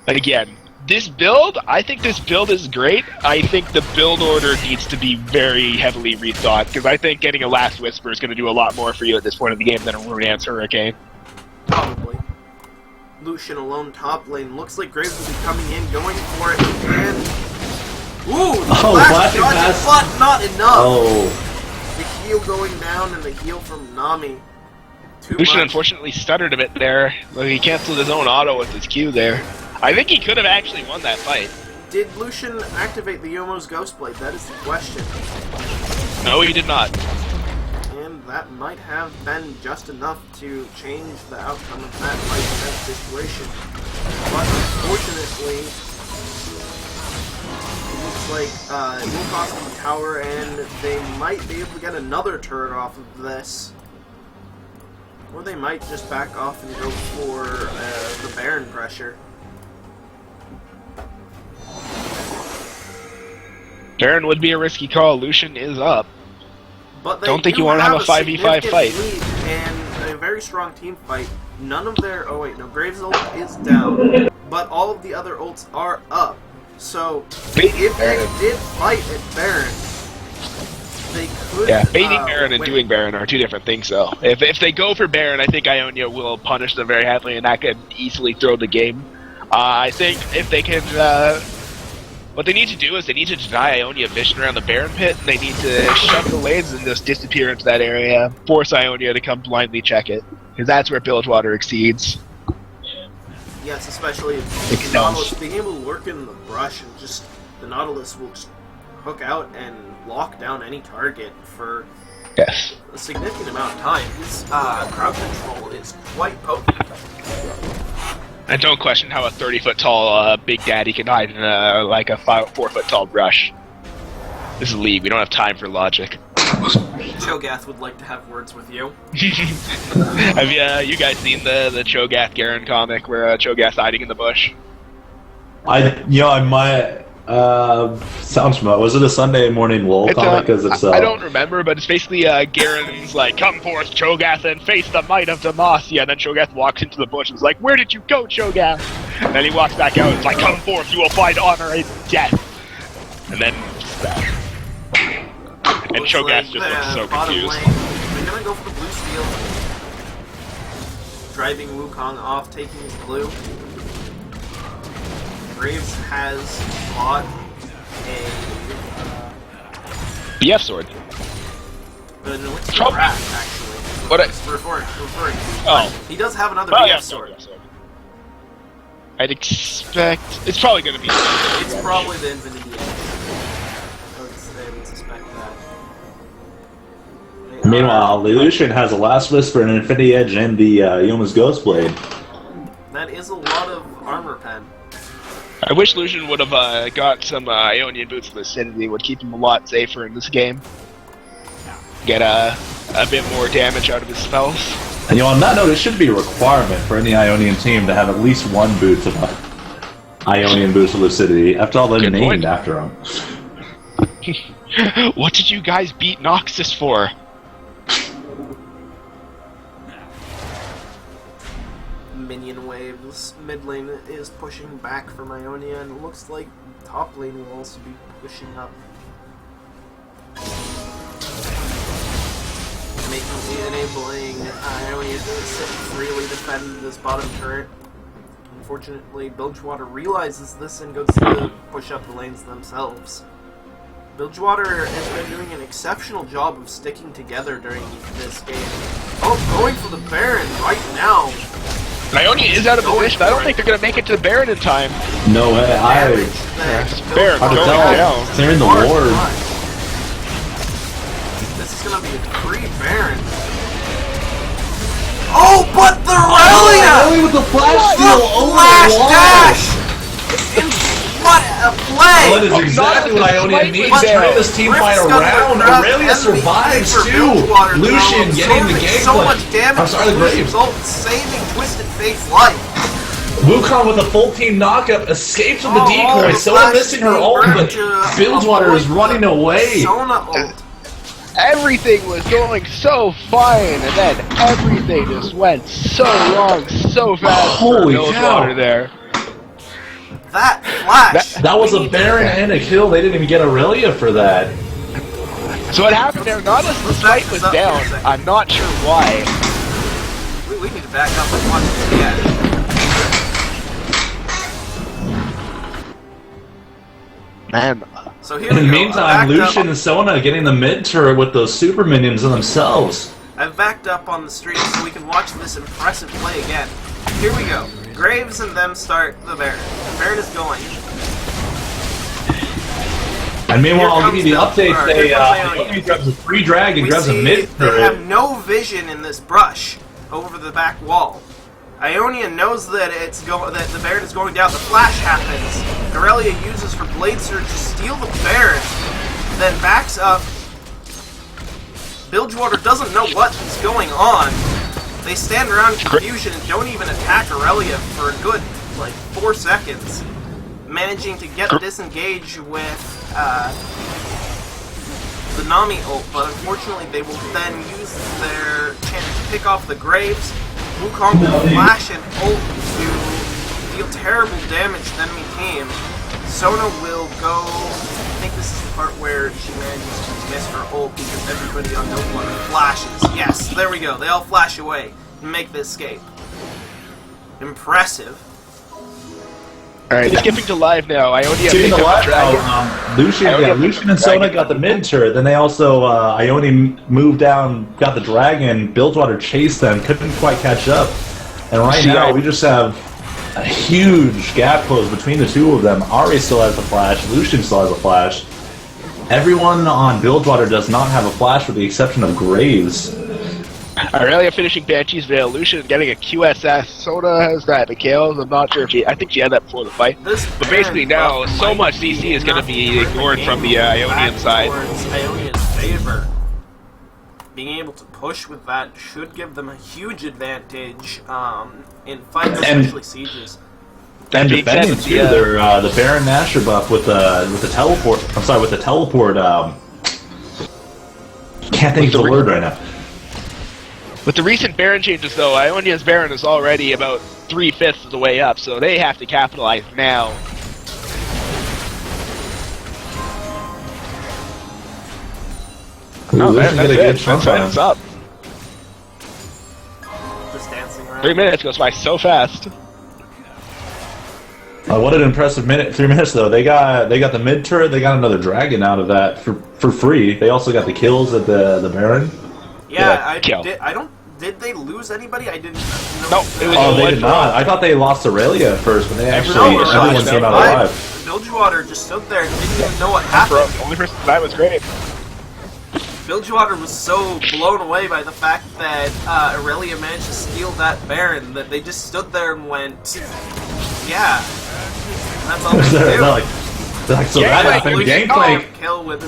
Again, this build, I think this build is great. I think the build order needs to be very heavily rethought, because I think getting a Last Whisper is going to do a lot more for you at this point of the game than a Runan's Hurricane. Probably. Lucian alone top lane. Looks like Graves will be coming in, going for it, and... Ooh! Flash flashing dodge, pass. but not enough! Oh. The heal going down and the heal from Nami. Too Lucian much. unfortunately stuttered a bit there. Like, he canceled his own auto with his Q there. I think he could have actually won that fight. Did Lucian activate the Yomo's Ghostblade? That is the question. No, he did not. And that might have been just enough to change the outcome of that fight in that situation. But unfortunately, it looks like it will cost them a tower, and they might be able to get another turret off of this. Or they might just back off and go for the Baron pressure. Baron would be a risky call. Lucian is up. But they Don't think do you want to have a 5v5 significant fight. lead, and a very strong team fight. None of their... Oh wait, no, Graves' ult is down, but all of the other ults are up. So, if they did fight at Baron, they could... Yeah, baiting Baron and win. doing Baron are two different things, though. If they go for Baron, I think Ionia will punish them very heavily, and that could easily throw the game. I think if they can... what they need to do is they need to deny Ionia vision around the Baron pit, and they need to shut the lanes and just disappear into that area, force Ionia to come blindly check it, because that's where Bilgewater exceeds. Yes, especially the Nautilus being able to lurk in the brush and just the Nautilus will just hook out and lock down any target for a significant amount of time. His crowd control is quite potent. And don't question how a 30-foot tall Big Daddy can hide in like a 4-foot tall brush. This is League. We don't have time for logic. Cho'Gath would like to have words with you. Have you guys seen the Cho'Gath Garen comic where Cho'Gath's hiding in the bush? I might. Sounds familiar. Was it a Sunday morning lull comic? Because it's. I don't remember, but it's basically Garen's like, "Come forth, Cho'Gath, and face the might of Demacia." And then Cho'Gath walks into the bush and is like, "Where did you go, Cho'Gath?" And then he walks back out and is like, "Come forth, you will find honor in death." And then. And Cho'Gath just looks so confused. They're gonna go for the blue steal. Driving Wukong off, taking his blue. Graves has bought a BF sword. an elixir rack, actually. What? Referring to. Oh. He does have another BF sword. I'd expect it's probably going to be. It's probably the Infinity Edge. I would suspect that. Meanwhile, the Lucian has a Last Whisper, an Infinity Edge, and the Yoma's Ghostblade. That is a lot of armor pen. I wish Lucian would have got some Ionian boots of Lucidity. Would keep him a lot safer in this game. Get a bit more damage out of his spells. And on that note, it should be a requirement for any Ionian team to have at least one boot of Ionian boots of Lucidity. After all, they're Good named point. after him. What did you guys beat Noxus for? Minion waves. Mid lane is pushing back from Ionia, and it looks like top lane will also be pushing up. Enabling Ionia to freely defend this bottom turret. Unfortunately, Bilgewater realizes this and goes to push up the lanes themselves. Bilgewater has been doing an exceptional job of sticking together during this game. Oh, going for the Baron right now. Ionia is out of position. I don't think they're going to make it to the Baron in time. No way. Baron, Hard to going tell. down. They're in the ward. This is going to be a free Baron. Oh, but the Relia! with the flash The flash dash! What a play! That is exactly what Ionian needs to turn this team fight around. Aurelia survives too. Lucian getting the so much gangplank. damage. I'm sorry, the Graves. Saving Twisted Fate's life. Wukong with a full team knockup escapes with the decoy. Sona missing her ult, but Bilgewater is running away. Sona ult. Everything was going so fine, and then everything just went so wrong, so fast. Holy for cow. Bilgewater there. That flash. That was a Baron and a kill. They didn't even get Aurelia for that. So what happened there? Nautilus' fight was down. I'm not sure why. We need to back up and watch this again. Man, So here In we the go. meantime, Lucian and Sona getting the mid turret with those super minions in themselves. I've backed up on the stream so we can watch this impressive play again. Here we go. Graves and them start the Baron. Baron is going. And meanwhile, I'll give you the Here comes update. Here comes They grabs a free drag and We grabs a see mid they have turret. no vision in this brush over the back wall. Ionia knows that that the Baron is going down. The flash happens. Aurelia uses her Blade Surge to steal the Baron, then backs up. Bilgewater doesn't know what is going on. They stand around in confusion and don't even attack Aurelia for a good, 4 seconds. Managing to get disengaged with the Nami ult, but unfortunately they will then use their chance to pick off the Graves. Wukong will flash and ult to deal terrible damage to enemy team. Sona will go... I think this is the part where she manages to miss her ult because everybody on Bilgewater flashes. Yes, there we go. They all flash away and make the escape. Impressive. Alright, skipping to live now. Ionia Skipping picked to up live the now, dragon. Lucian and Sona got the mid turret. Then they also, Ionia moved down, got the dragon. Bilgewater chased them, couldn't quite catch up. And right now, we just have a huge gap closed between the two of them. Ari still has a flash, Lucian still has a flash. Everyone on Bilgewater does not have a flash with the exception of Graves. Aurelia finishing Banshee's Veil, Lucian getting a QSS, Sona has that, Mikhail's, I'm not sure if I think she had that before the fight. But basically now, so much CC is going to be ignored from the Ionian side. Ionia's favor. Being able to push with that should give them a huge advantage in fights, especially sieges. And defending too, they're the Baron Master buff with the teleport. I'm sorry, with the teleport. Can't think of the word right now. With the recent Baron changes, though, Ionia's Baron is already about 3/5 of the way up, so they have to capitalize now. Ooh, that's a good chunk on him. Up. Just dancing around. 3 minutes goes by so fast. What an impressive 3 minutes though. They got the mid turret. They got another dragon out of that for free. They also got the kills at the Baron. Yeah, yeah, I don't. Did they lose anybody? I didn't know. No, it was they did not. I thought they lost Aurelia at first, but they everyone came out alive. Bilgewater just stood there and didn't even know what happened. The only person that was great. Bilgewater was so blown away by the fact that Aurelia managed to steal that Baron that they just stood there and went, yeah. That's all they do. They're like, so that happened. Gangplank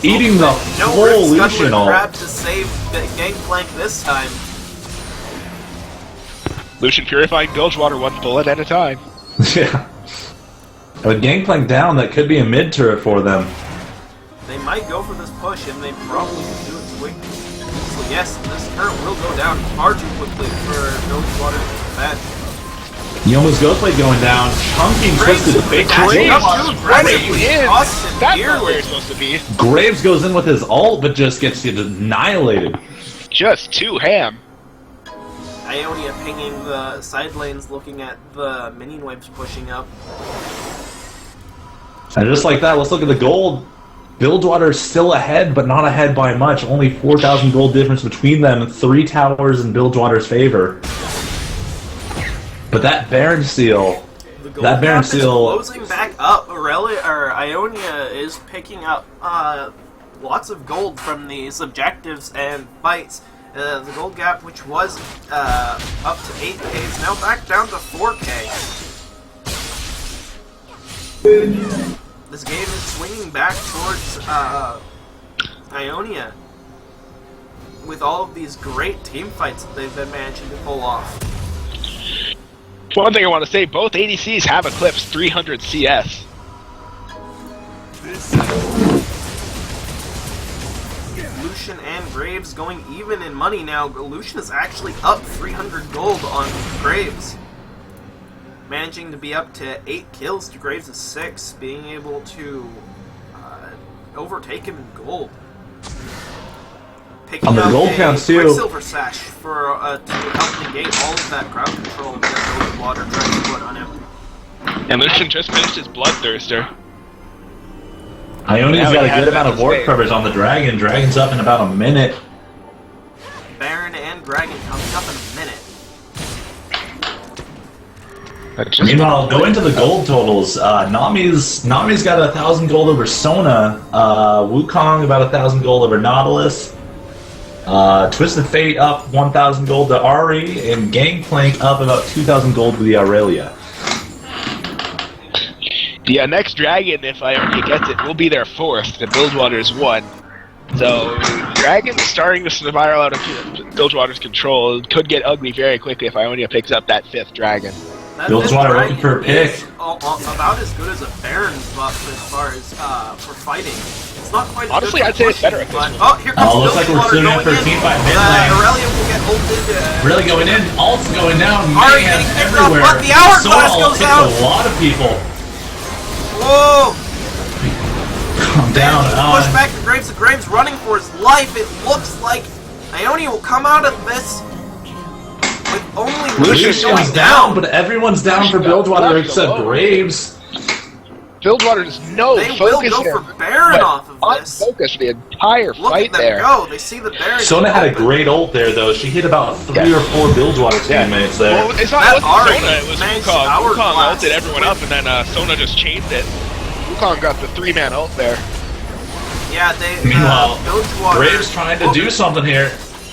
eating the full Lucian ult. Grab to save the Gangplank this time. Lucian purifying Bilgewater one bullet at a time. Yeah. With Gangplank down, that could be a mid turret for them. They might go for this push, and they probably do it quickly. So yes, this turret will go down far too quickly for Bilgewater to defend. Yoma's Ghostblade going down, chunking Twisted Fate. That's not where it's supposed to be. Graves goes in with his ult, but just gets annihilated. Just too ham. Ionia pinging the side lanes, looking at the minion waves pushing up. And just like that, let's look at the gold. Bilgewater is still ahead, but not ahead by much. Only 4,000 gold difference between them. 3 towers in Bilgewater's favor. But that Baron Seal, closing back up. Ionia is picking up lots of gold from these objectives and fights. The gold gap, which was up to 8k, is now back down to 4k. This game is swinging back towards Ionia with all of these great team fights that they've been managing to pull off. One thing I want to say, both ADCs have eclipsed 300 CS. Lucian and Graves going even in money now. Lucian is actually up 300 gold on Graves. Managing to be up to 8 kills to Graves' 6, being able to overtake him in gold. Picking on the up gold a counts too. Quicksilver Sash for to help negate all of that crowd control that Bilgewater trying to put on him. And Lucian just finished his Bloodthirster. Ionia's got a good amount of ward coverage on the Dragon. Dragon's up in about a minute. Baron and Dragon coming up in a minute. Meanwhile, going to the gold totals, Nami's got 1,000 gold over Sona, Wukong about 1,000 gold over Nautilus, Twisted Fate up 1,000 gold to Ari, and Gangplank up about 2,000 gold to the Aurelia. The next dragon, if Ionia gets it, will be their 4th. The Bilgewater's 1. So, Dragon's starting to spiral out of Bilgewater's control. It could get ugly very quickly if Ionia picks up that 5th dragon. Bilgewater looking for a pick. About as good as a Baron's buff as far as for fighting. It's not quite. Honestly, I'd say it's better at this point. Oh, here comes looks like we're Bilgewater soon in going for a team fight mid lane. Aurelia will get ulted Really going in, ult's going down, Already mayhem getting kicked off, everywhere. but the hourglass Soul goes hits out. a lot of people. Whoa! Calm down. Push back to Graves. Graves running for his life. It looks like Ionia will come out of this with only Lucian Lucian's going down, but everyone's down for Bilgewater except Graves. Bilgewater does no They will focus go here. for Baron off of this. Unfocused the entire Look fight at them there. go. They see the Baron. Sona had a open. great ult there, though. She hit about 3 or 4 Bilgewater teammates there. Well, it's not That it wasn't Ari Sona, it was managed Wukong. Wukong hourglass. ulted everyone up, and then Sona just chained it. Wukong got the 3-man ult there. Yeah, they. Meanwhile, Bilgewater. Graves trying to do something here.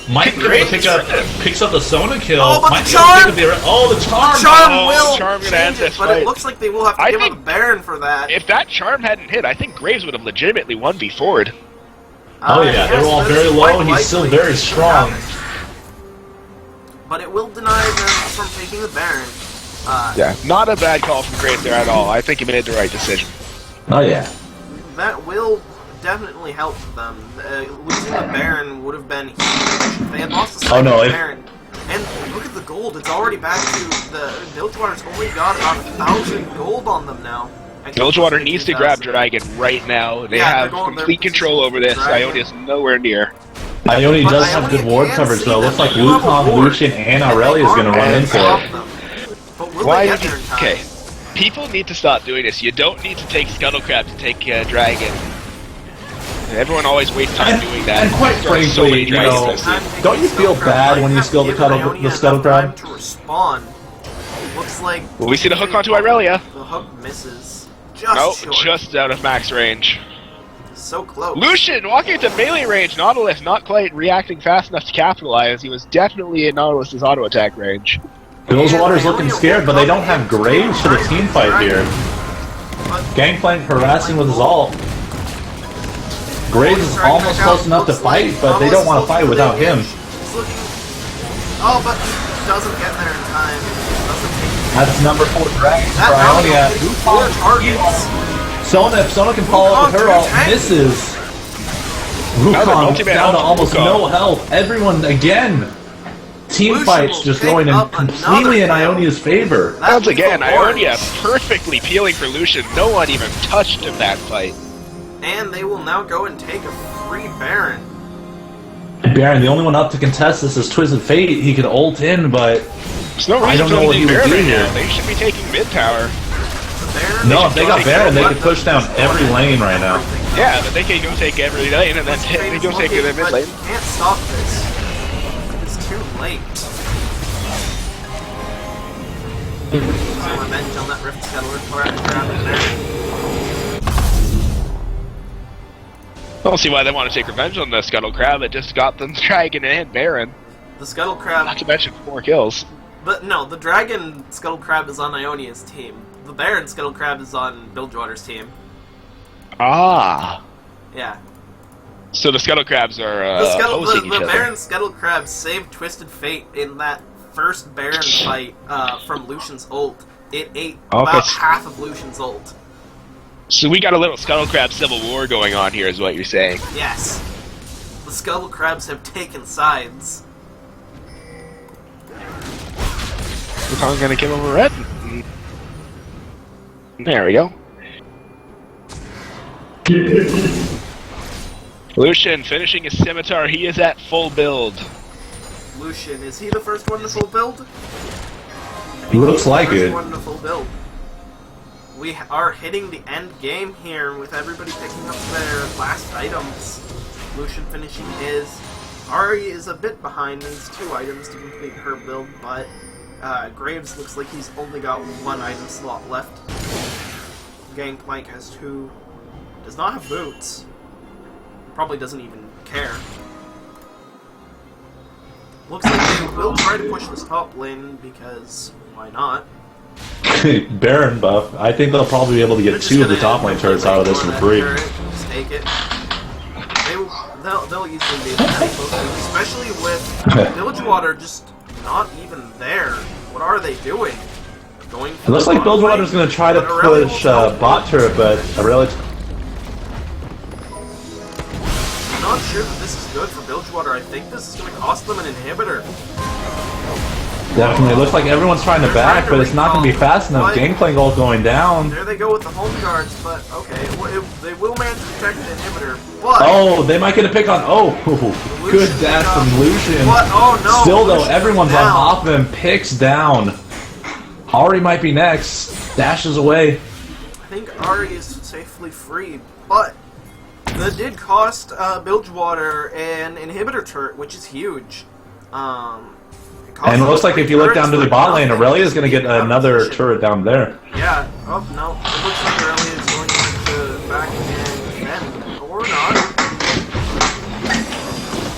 Might be able to picks up the Sona kill. Oh, but Might the be able to charm! pick up the charm! Charm Oh, will Charm gonna change end it, this but fight. it looks like they will have to I give think- up Baron for that. If that charm hadn't hit, I think Graves would have legitimately 1v4'd. Oh yeah, they were all that very is low. quite He's still likely. very strong. But it will deny them from taking the Baron. Yeah, not a bad call from Graves there at all. I think he made the right decision. Oh yeah. That will definitely help them. Losing the Baron would have been huge if they had lost the second Baron. And look at the gold. It's already back to the Bilgewater's only got about 1,000 gold on them now. Bilgewater needs to grab Dragon right now. They have complete control over this. Ionia's nowhere near. Ionia But does have Ionia good ward can coverage see though. them. Looks like They do have a Wukong, ward. Lucian, and Aurelia is going to run into it. But will Why they did get there in time? Okay. People need to stop doing this. You don't need to take Scuttle Crab to take Dragon. Everyone always wastes time doing that. And quite There are so many frankly, you know, dragons. don't you feel bad when you skill the Scuttle Crab? To respond. Looks like. Well, we see the hook onto Aurelia. The hook misses. Just No, short. just out of max range. So close. Lucian walking into melee range. Nautilus not quite reacting fast enough to capitalize. He was definitely in Nautilus's auto attack range. Bilgewater's looking scared, but they don't have Graves for the team fight here. Gangplank harassing with his ult. Graves is almost close enough to fight, but they don't want to fight without him. He's looking. Oh, but he doesn't get there in time. Doesn't take That's number 4 Dragon for that Ionia. round will do 4 targets. Sona, if Sona can follow up with her ult, misses. Wukong down to almost no health. Everyone again. Team Lucian fights will just pick going in up completely in another kill. Ionia's favor. That Once again, lethal ward. Ionia perfectly peeling for Lucian. No one even touched him that fight. And they will now go and take a free Baron. Baron, the only one up to contest this is Twisted Fate. He could ult in, but There's no I reason don't for know them what to he do would Baron do right here. now. They should be taking mid tower. The Baron. No, if they got Baron, they could push down every lane right now. Yeah, but they can go take every lane and then they go take the mid But lane. you can't stop this. It's too late. So revenge on that Rift Scuttler grab it there. I don't see why they want to take revenge on the Scuttle Crab. It just got them Dragon and Baron. The Scuttle Crab. Not to mention 4 kills. But no, the Dragon Scuttle Crab is on Ionia's team. The Baron Scuttle Crab is on Bilgewater's team. Ah. Yeah. So the Scuttle Crabs are opposing each the other. Baron Scuttle Crab saved Twisted Fate in that first Baron fight from Lucian's ult. It ate about half of Lucian's ult. So we got a little Scuttle Crab civil war going on here, is what you're saying. Yes. The Scuttle Crabs have taken sides. Wukong gonna kill over red. There we go. Lucian finishing his scimitar. He is at full build. Lucian, is he the first one to full build? Looks like First it. one to full build. We are hitting the end game here with everybody picking up their last items. Lucian finishing his. Ari is a bit behind, needs 2 items to complete her build, but Graves looks like he's only got 1 item slot left. Gangplank has 2. Does not have boots. Probably doesn't even care. Looks like they will try to push this top lane because why not? Baron buff. I think they'll probably be able to get 2 of the top lane turrets out of this for free. Just take it. They'll easily be able to have both of them, especially with Bilgewater just not even there. What are they doing? Going It looks like Bilgewater's going to try to push bot turret, but Aurelia. I'm not sure that this is good for Bilgewater. I think this is going to cost them an inhibitor. Definitely. It looks like everyone's trying to back, but it's not going to be fast enough. Gangplank all going down. There they go with the home guards, but okay. They will manage to protect the inhibitor, but... Oh, they might get a pick on... Oh, good dash from Lucian. What? Oh, no. Still, though, Lucian everyone's on down. top of him. Picks down. Ari might be next. Dashes away. I think Ari is safely free, but that did cost Bilgewater an inhibitor turret, which is huge. And it looks like if you look down to the bot lane, Aurelia's going to get another turret down there. Yeah. Oh, no. It looks like Aurelia's going to back and defend. Or not.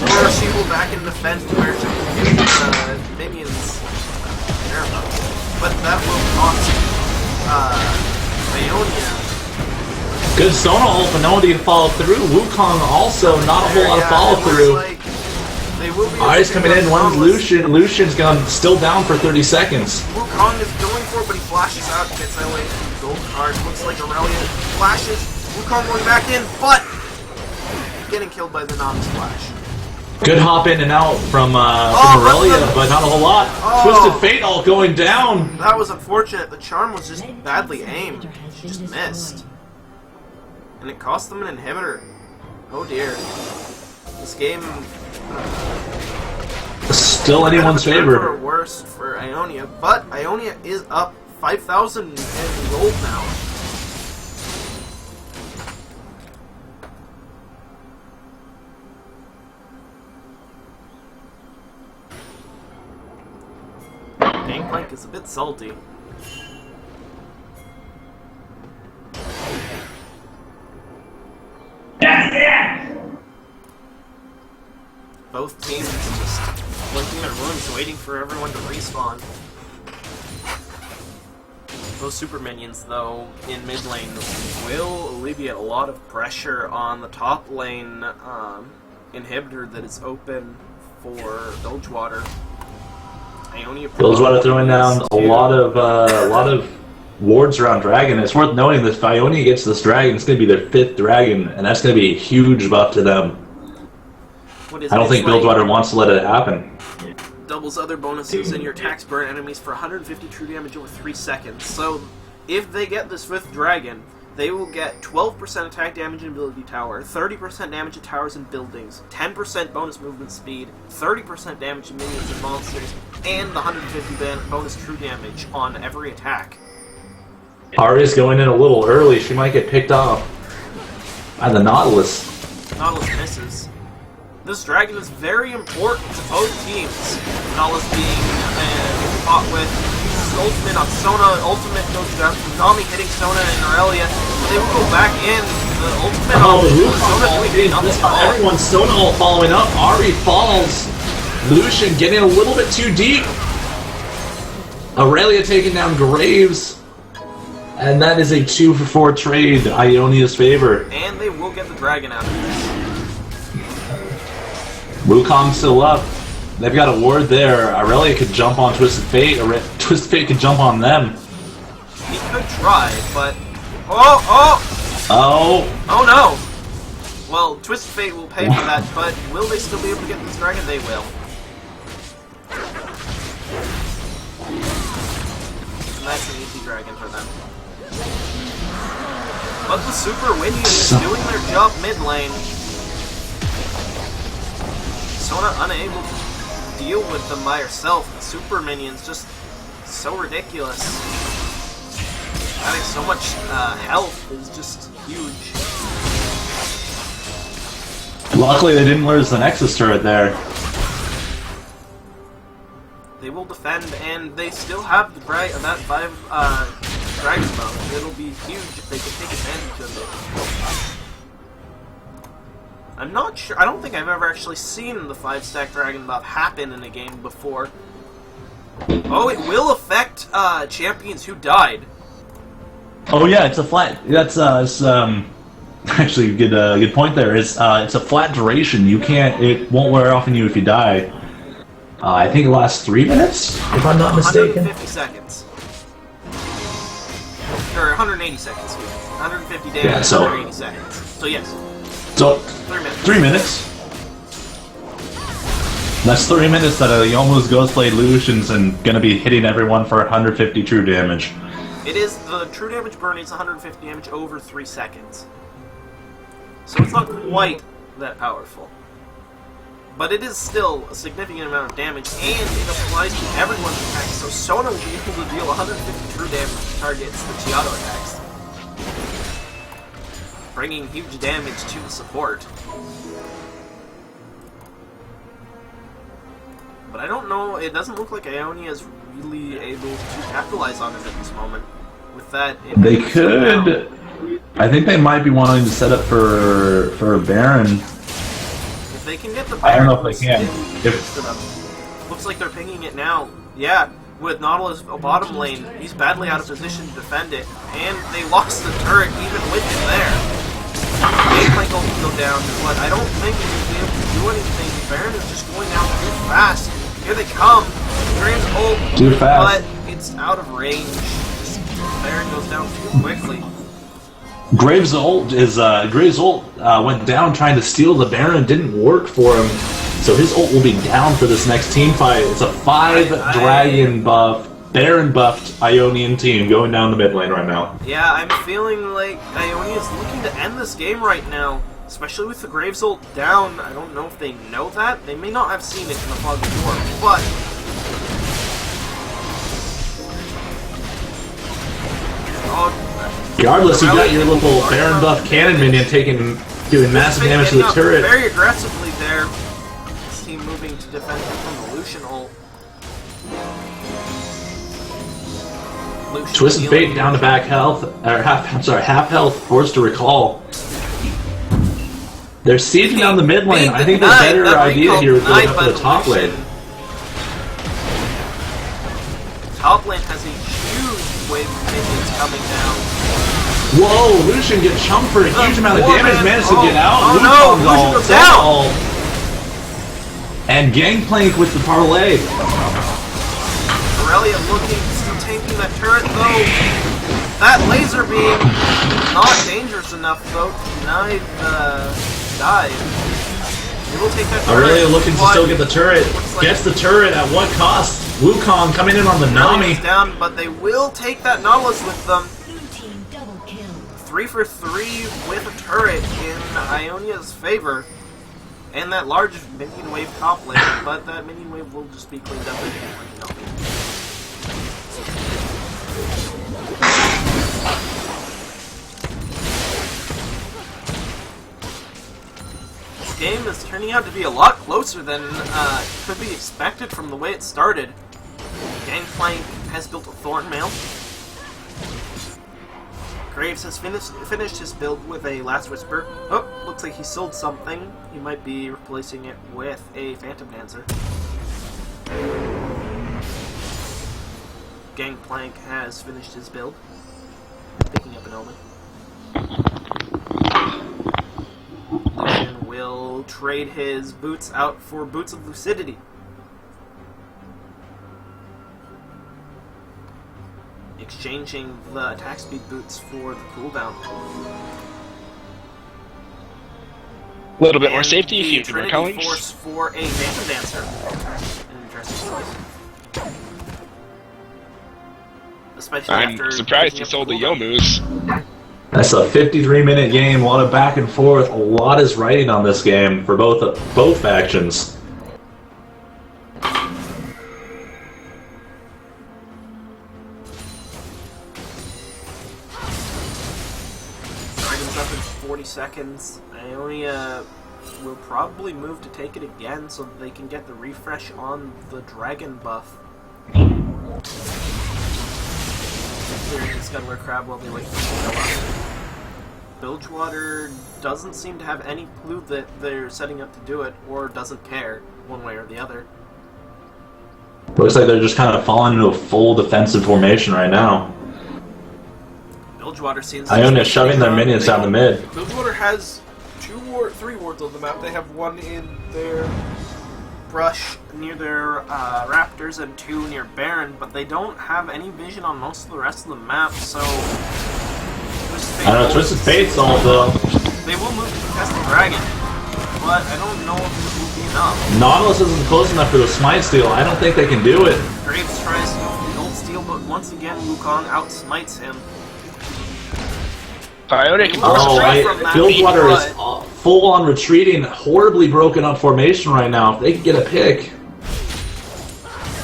Or she will back and defend where she can get minions. But that will cost Ionia. Good Sona ult, but nobody to follow through. Wukong also, not a whole lot of follow through. Ari's coming in, one's Lucian. Lucian's gone still down for 30 seconds. Wukong is going for it, but he flashes out, gets away from the gold card. Looks like Aurelia flashes. Wukong going back in, but getting killed by the non-splash. Good hop in and out from Aurelia, but not a whole lot. Twisted Fate all going down. That was unfortunate. The charm was just badly aimed. Just missed. And it cost them an inhibitor. Oh dear. This game... Still anyone's favor. Or worse for Ionia, but Ionia is up 5,000 in gold now. Gangplank is a bit salty. Both teams just flanking their rooms, waiting for everyone to respawn. Those super minions, though, in mid lane will alleviate a lot of pressure on the top lane inhibitor that is open for Bilgewater. Bilgewater throwing down a lot of wards around Dragon. It's worth noting that if Ionia gets this Dragon, it's going to be their 5th Dragon, and that's going to be a huge buff to them. I don't think Bilgewater wants to let it happen. Doubles other bonuses and your attacks burn enemies for 150 true damage over 3 seconds. So, if they get this 5th Dragon, they will get 12% attack damage and ability tower, 30% damage to towers and buildings, 10% bonus movement speed, 30% damage to minions and monsters, and the 150 bonus true damage on every attack. Ari's going in a little early. She might get picked off by the Nautilus. Nautilus misses. This dragon is very important to both teams. Nautilus being fought with, uses ultimate on Sona, ultimate goes down from Nami hitting Sona and Aurelia. They will go back in. The ultimate on Sona doing nothing at all. Everyone's Sona all following up. Ari falls. Lucian getting a little bit too deep. Aurelia taking down Graves. And that is a 2-for-4 trade, Ionia's favor. And they will get the dragon out of this. Wukong's still up. They've got a ward there. Aurelia could jump on Twisted Fate, or Twisted Fate could jump on them. He could try, but... Oh no! Well, Twisted Fate will pay for that, but will they still be able to get this dragon? They will. And that's an easy dragon for them. But the Super Windy is doing their job mid lane. Sona unable to deal with them by herself. The super minions just so ridiculous. Having so much health is just huge. Luckily they didn't lose the Nexus turret there. They will defend, and they still have the that 5 Dragon Bone. It'll be huge if they can take advantage of it. I'm not sure. I don't think I've ever actually seen the 5-stack Dragon buff happen in a game before. Oh, it will affect champions who died. Oh yeah, it's a flat. That's actually good point there. It's a flat duration. You can't. It won't wear off on you if you die. I think it lasts 3 minutes, if I'm not mistaken. 150 seconds. Or 180 seconds. 150 damage. Yeah, so 180 seconds. So yes. So 3 minutes. 3 minutes. That's 3 minutes that he almost Ghost Blade Lucian's and gonna be hitting everyone for 150 true damage. It is, the true damage burn is 150 damage over 3 seconds. So it's not quite that powerful. But it is still a significant amount of damage, and it applies to everyone's attacks, so Sona will be able to deal 150 true damage to targets the Chiado attacks. Bringing huge damage to the support. But I don't know, it doesn't look like Ionia is really able to capitalize on it at this moment. With that, they could. I think they might be wanting to set up for a Baron. If they can get the I Baron, don't know if they can. Looks like they're pinging it now. Yeah, with Nautilus a bottom lane, he's badly out of position to defend it, and they lost the turret even with him there. Gangplank will go down, but I don't think he'll be able to do anything. Baron is just going down too fast. Here they come. Graham's ult, Too fast. but it's out of range. Baron goes down too quickly. Graves' ult went down trying to steal the Baron, didn't work for him, so his ult will be down for this next team fight. It's a 5 dragon buff, Baron buffed Ionian team going down the mid lane right now. Yeah, I'm feeling like Ionia is looking to end this game right now, especially with the Graves ult down. I don't know if they know that. They may not have seen it in the fog before, but Regardless, you got your little Baron buff cannon minion doing massive damage to the turret. Very aggressively there. This team moving to defend from the Lucian ult. Twisted Fate down to back health, or half health, forced to recall. They're sieging down the mid lane. I think the better idea here is going up to the top lane. Top lane has a huge wave of minions coming down. Whoa, Lucian gets chumped for a huge amount of damage, managed to get out. Oh no, Lucian goes down! And Gangplank with the parlay. Aurelia looking, still tanking that turret though. That laser beam, not dangerous enough though to deny the dive. They will take that turret. Aurelia looking to still get the turret. Gets the turret at what cost? Wukong coming in on the Nami. Down, but they will take that Nautilus with them. 3 for 3 with a turret in Ionia's favor. And that large minion wave top lane, but that minion wave will just be cleaned up and This game is turning out to be a lot closer than could be expected from the way it started. Gangplank has built a Thornmail. Graves has finished his build with a Last Whisper. Oh, looks like he sold something. He might be replacing it with a Phantom Dancer. Gangplank has finished his build. Picking up an Omen. Lucian will trade his boots out for Boots of Lucidity. Exchanging the attack speed boots for the cooldown. A little bit more safety if you were calling. Force for a Phantom Dancer. An interesting choice. Especially I'm surprised he sold the Yomus. That's a 53-minute game, a lot of back and forth, a lot is riding on this game for both factions. Dragon's up in 40 seconds. Ionia will probably move to take it again so that they can get the refresh on the dragon buff. Clearing the Scudler Crab while they wait for the show up. Bilgewater doesn't seem to have any clue that they're setting up to do it, or doesn't care, one way or the other. Looks like they're just kind of falling into a full defensive formation right now. Bilgewater seems Ionia shoving their minions down the mid. Bilgewater has 3 wards on the map. They have 1 in their brush near their raptors and 2 near Baron, but they don't have any vision on most of the rest of the map, so I know, Twisted Fate's all though. They will move to contest the dragon, but I don't know if it will be enough. Nautilus isn't close enough for the smite steal. I don't think they can do it. Graves tries to go for the gold steal, but once again, Wukong outsmites him. Ionic Oh, right. right. Bilgewater is full on retreating, horribly broken up formation right now. If they could get a pick.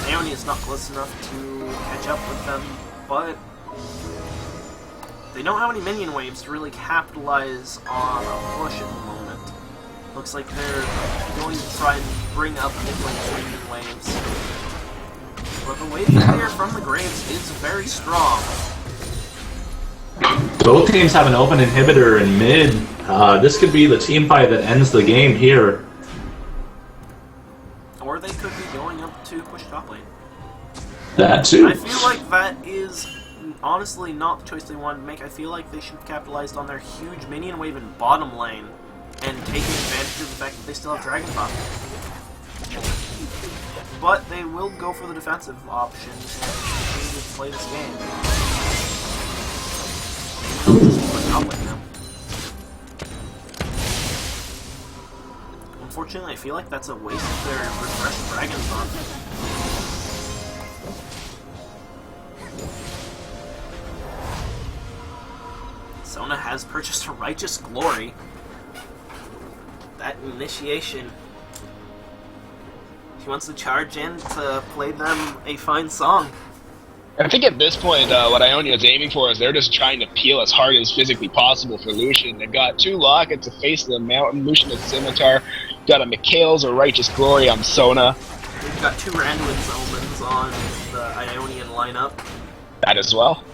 Ionia is not close enough to catch up with them, but they don't have any minion waves to really capitalize on a push at the moment. Looks like they're going to try and bring up mid-lane's minion waves. But the wave clear from the Graves is very strong. Both teams have an open inhibitor in mid. This could be the team fight that ends the game here. Or they could be going up to push top lane. That too. I feel like that is honestly not the choice they wanted to make. I feel like they should have capitalized on their huge minion wave in bottom lane and taken advantage of the fact that they still have Dragon Buff. But they will go for the defensive option and continue to play this game. Unfortunately, I feel like that's a waste of their refreshed Dragon Buff. Sona has purchased a Righteous Glory. That initiation. She wants to charge in to play them a fine song. I think at this point, what Ionia is aiming for is they're just trying to peel as hard as physically possible for Lucian. They've got 2 Lockets to face the Mountain, Lucian at Scimitar, got a Mikhail's or Righteous Glory on Sona. We've got 2 Randuin's Omens on the Ionian lineup. That as well.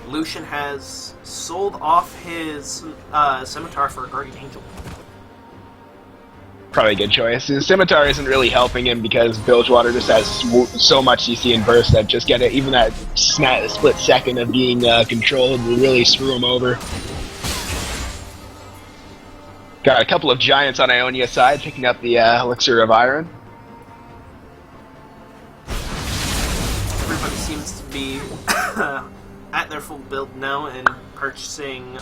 Lucian has sold off his Scimitar for a Guardian Angel. Probably a good choice. His Scimitar isn't really helping him because Bilgewater just has so much CC and burst that just get it, even that split second of being controlled will really screw him over. Got a couple of Giants on Ionia's side picking up the Elixir of Iron. Everybody seems to be at their full build now and purchasing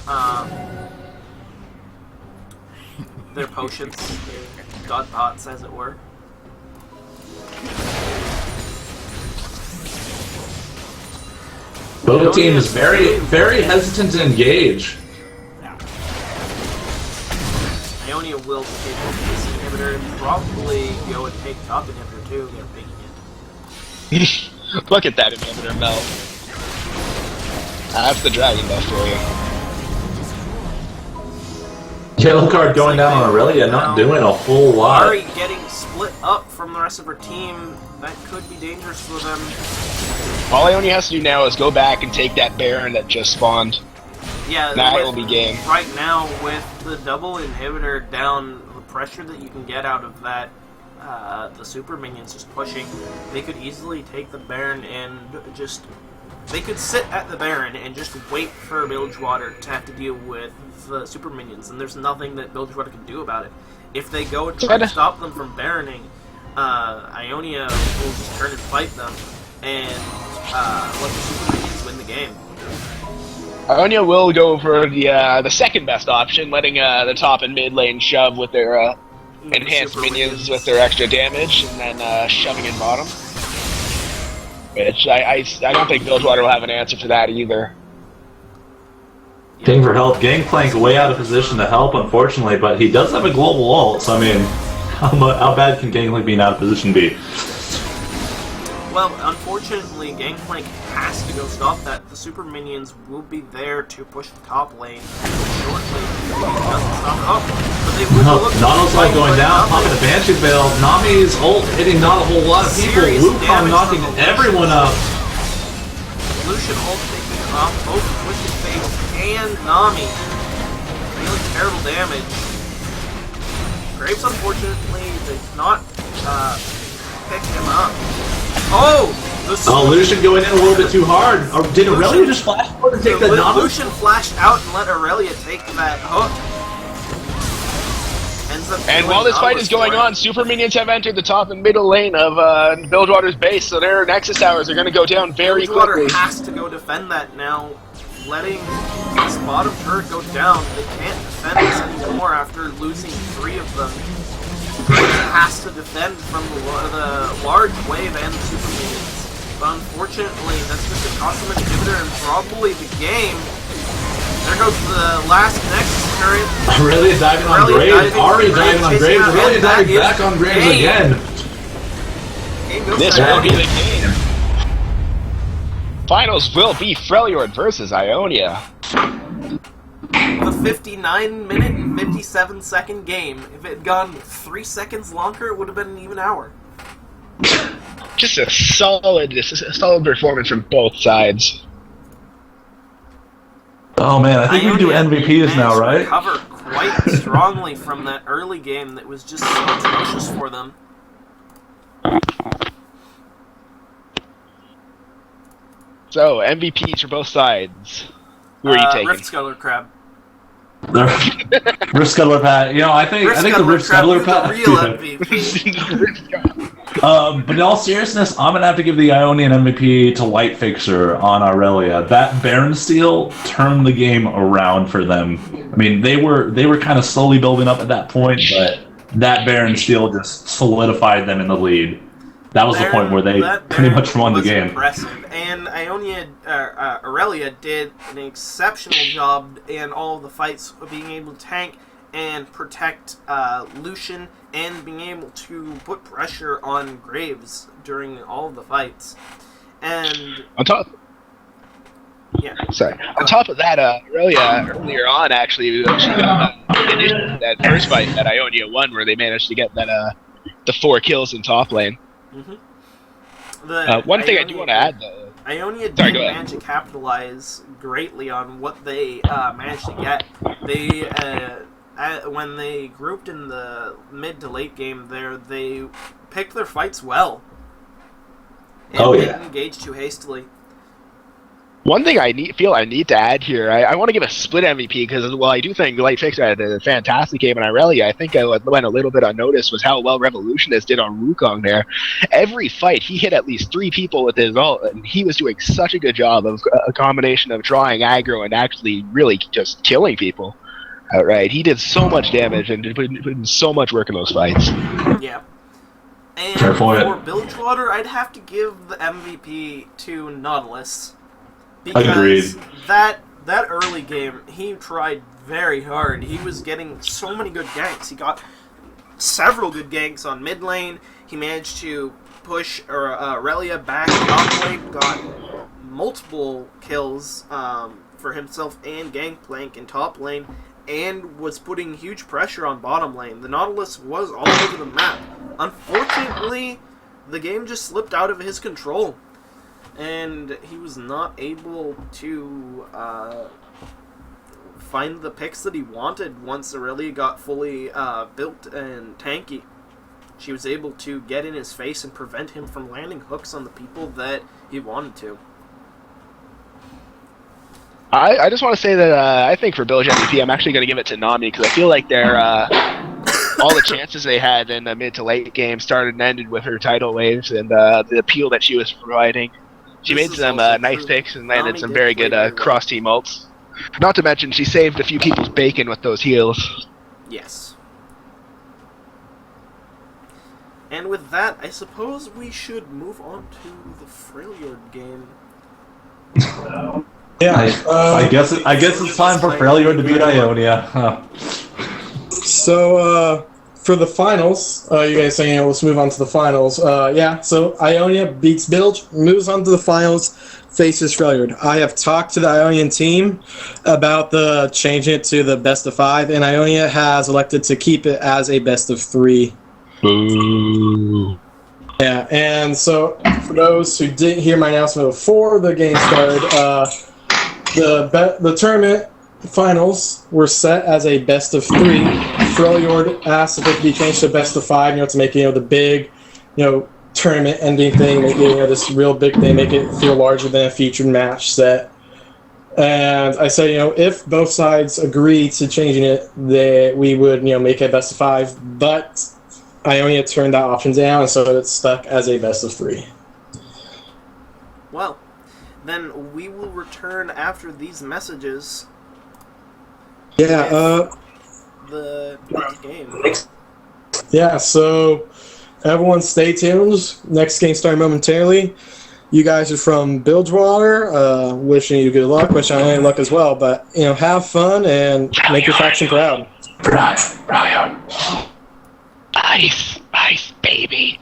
their potions, their god pots, as it were. Both teams very hesitant to engage. Ionia will take this inhibitor and probably go and take top inhibitor too. They're picking it. Look at that inhibitor melt. That's the dragon buff for you. Yellow card going down on Aurelia, not doing a whole lot. Ari getting split up from the rest of her team. That could be dangerous for them. All Ionia has to do now is go back and take that Baron that just spawned. Yeah, that will be game. Right now, with the double inhibitor down, the pressure that you can get out of that, the super minions just pushing, they could easily take the Baron and just... They could sit at the Baron and just wait for Bilgewater to have to deal with the super minions, and there's nothing that Bilgewater can do about it. If they go and try to stop them from Baroning, Ionia will just turn and fight them, and let the super minions win the game. Ionia will go for the second best option, letting the top and mid lane shove with their enhanced minions with their extra damage, and then shoving in bottom. Which I don't think Bilgewater will have an answer for that either. King for help. Gangplank way out of position to help, unfortunately, but he does have a global ult, so I mean, how bad can Gangplank be in out of position be? Well, unfortunately, Gangplank has to go stop that. The super minions will be there to push the top lane shortly. He doesn't stop it. Oh, but they will look. Nautilus ult going down, popping a Banshee Veil. Nami's ult hitting not a whole lot of people. Wukong knocking everyone up. Lucian ult taking off both Twisted Face and Nami. Dealing terrible damage. Graves, unfortunately, did not pick him up. Oh! Lucian going in a little bit too hard. Or did Aurelia just flash forward and take that Nautilus? Lucian flashed out and let Aurelia take that hook. And while this fight is going on, super minions have entered the top and middle lane of Bilgewater's base, so their Nexus towers are going to go down very quickly. Bilgewater has to go defend that now. Letting this bottom turret go down, they can't defend this anymore after losing 3 of them. has to defend from the large wave and the super minions. But unfortunately, that's just going to cost them an inhibitor and probably the game. There goes the last Nexus turret. Aurelia diving on Graves. Already diving on Graves. Aurelia diving back on Graves again. This will be the game. Finals will be Freljord versus Ionia. A 59-minute and 57-second game. If it had gone 3 seconds longer, it would have been an even hour. Just a solid performance from both sides. Oh man, I think we can do MVPs now, right? Recover quite strongly from that early game that was just so atrocious for them. So, MVPs for both sides. Who are you taking? Rift Scuttler Crab. Rift Scuttler Pat. You know, I think the Rift Scuttler Pat. The real MVP. But in all seriousness, I'm gonna have to give the Ionian MVP to Light Fixer on Aurelia. That Baron Steel turned the game around for them. I mean, they were kind of slowly building up at that point, but that Baron Steel just solidified them in the lead. That was the point where they pretty much won the game. Impressive, and Aurelia did an exceptional job in all of the fights of being able to tank and protect Lucian, and being able to put pressure on Graves during all of the fights. And on top of that, Aurelia earlier on actually she got that first fight that Ionia won, where they managed to get that the 4 kills in top lane. Mm-hmm. One thing I do want to add, though, Ionia did manage to capitalize greatly on what they managed to get. They when they grouped in the mid to late game there, they picked their fights well. And didn't engage too hastily. One thing I feel I need to add here, I want to give a split MVP, because while I do think Light Fixer had a fantastic game in Aurelia, I think what went a little bit unnoticed was how well Revolutionist did on Wukong there. Every fight, he hit at least 3 people with his ult, and he was doing such a good job of a combination of drawing aggro and actually really just killing people outright. He did so much damage and put in so much work in those fights. Yeah. And for Bilgewater, I'd have to give the MVP to Nautilus. Because Agreed. that early game, he tried very hard. He was getting so many good ganks. He got several good ganks on mid lane. He managed to push Aurelia back top lane, got multiple kills for himself and Gangplank in top lane, and was putting huge pressure on bottom lane. The Nautilus was all over the map. Unfortunately, the game just slipped out of his control, and he was not able to find the picks that he wanted once Aurelia got fully built and tanky. She was able to get in his face and prevent him from landing hooks on the people that he wanted to. I just want to say that I think for Bilge MVP, I'm actually going to give it to Nami, because I feel like they're all the chances they had in the mid to late game started and ended with her tidal waves and the appeal that she was providing. She made some nice picks and landed some very good cross-team ults. Not to mention, she saved a few people's bacon with those heals. Yes. And with that, I suppose we should move on to the Freljord game. Yeah, I guess it's time for Freljord to beat Ionia. Huh. So, for the finals, you guys saying, let's move on to the finals. Yeah, so Ionia beats Bilge, moves on to the finals, faces Freljord. I have talked to the Ionian team about changing it to the best of 5, and Ionia has elected to keep it as a best of 3. Boo. Yeah, and so for those who didn't hear my announcement before the game started, the tournament finals were set as a best of 3. Freljord asked if it could be changed to best of 5, to make the big, tournament ending thing, make it this real big thing, make it feel larger than a featured match set. And I said, if both sides agree to changing it, we would, make it best of 5. But Ionia turned that option down, and so it's stuck as a best of 3. Well, then we will return after these messages. Yeah, the game. Yeah, so everyone stay tuned. Next game starting momentarily. You guys are from Bilgewater. Wishing you good luck. Wishing I luck as well. But, have fun and make your faction proud. Ice, baby.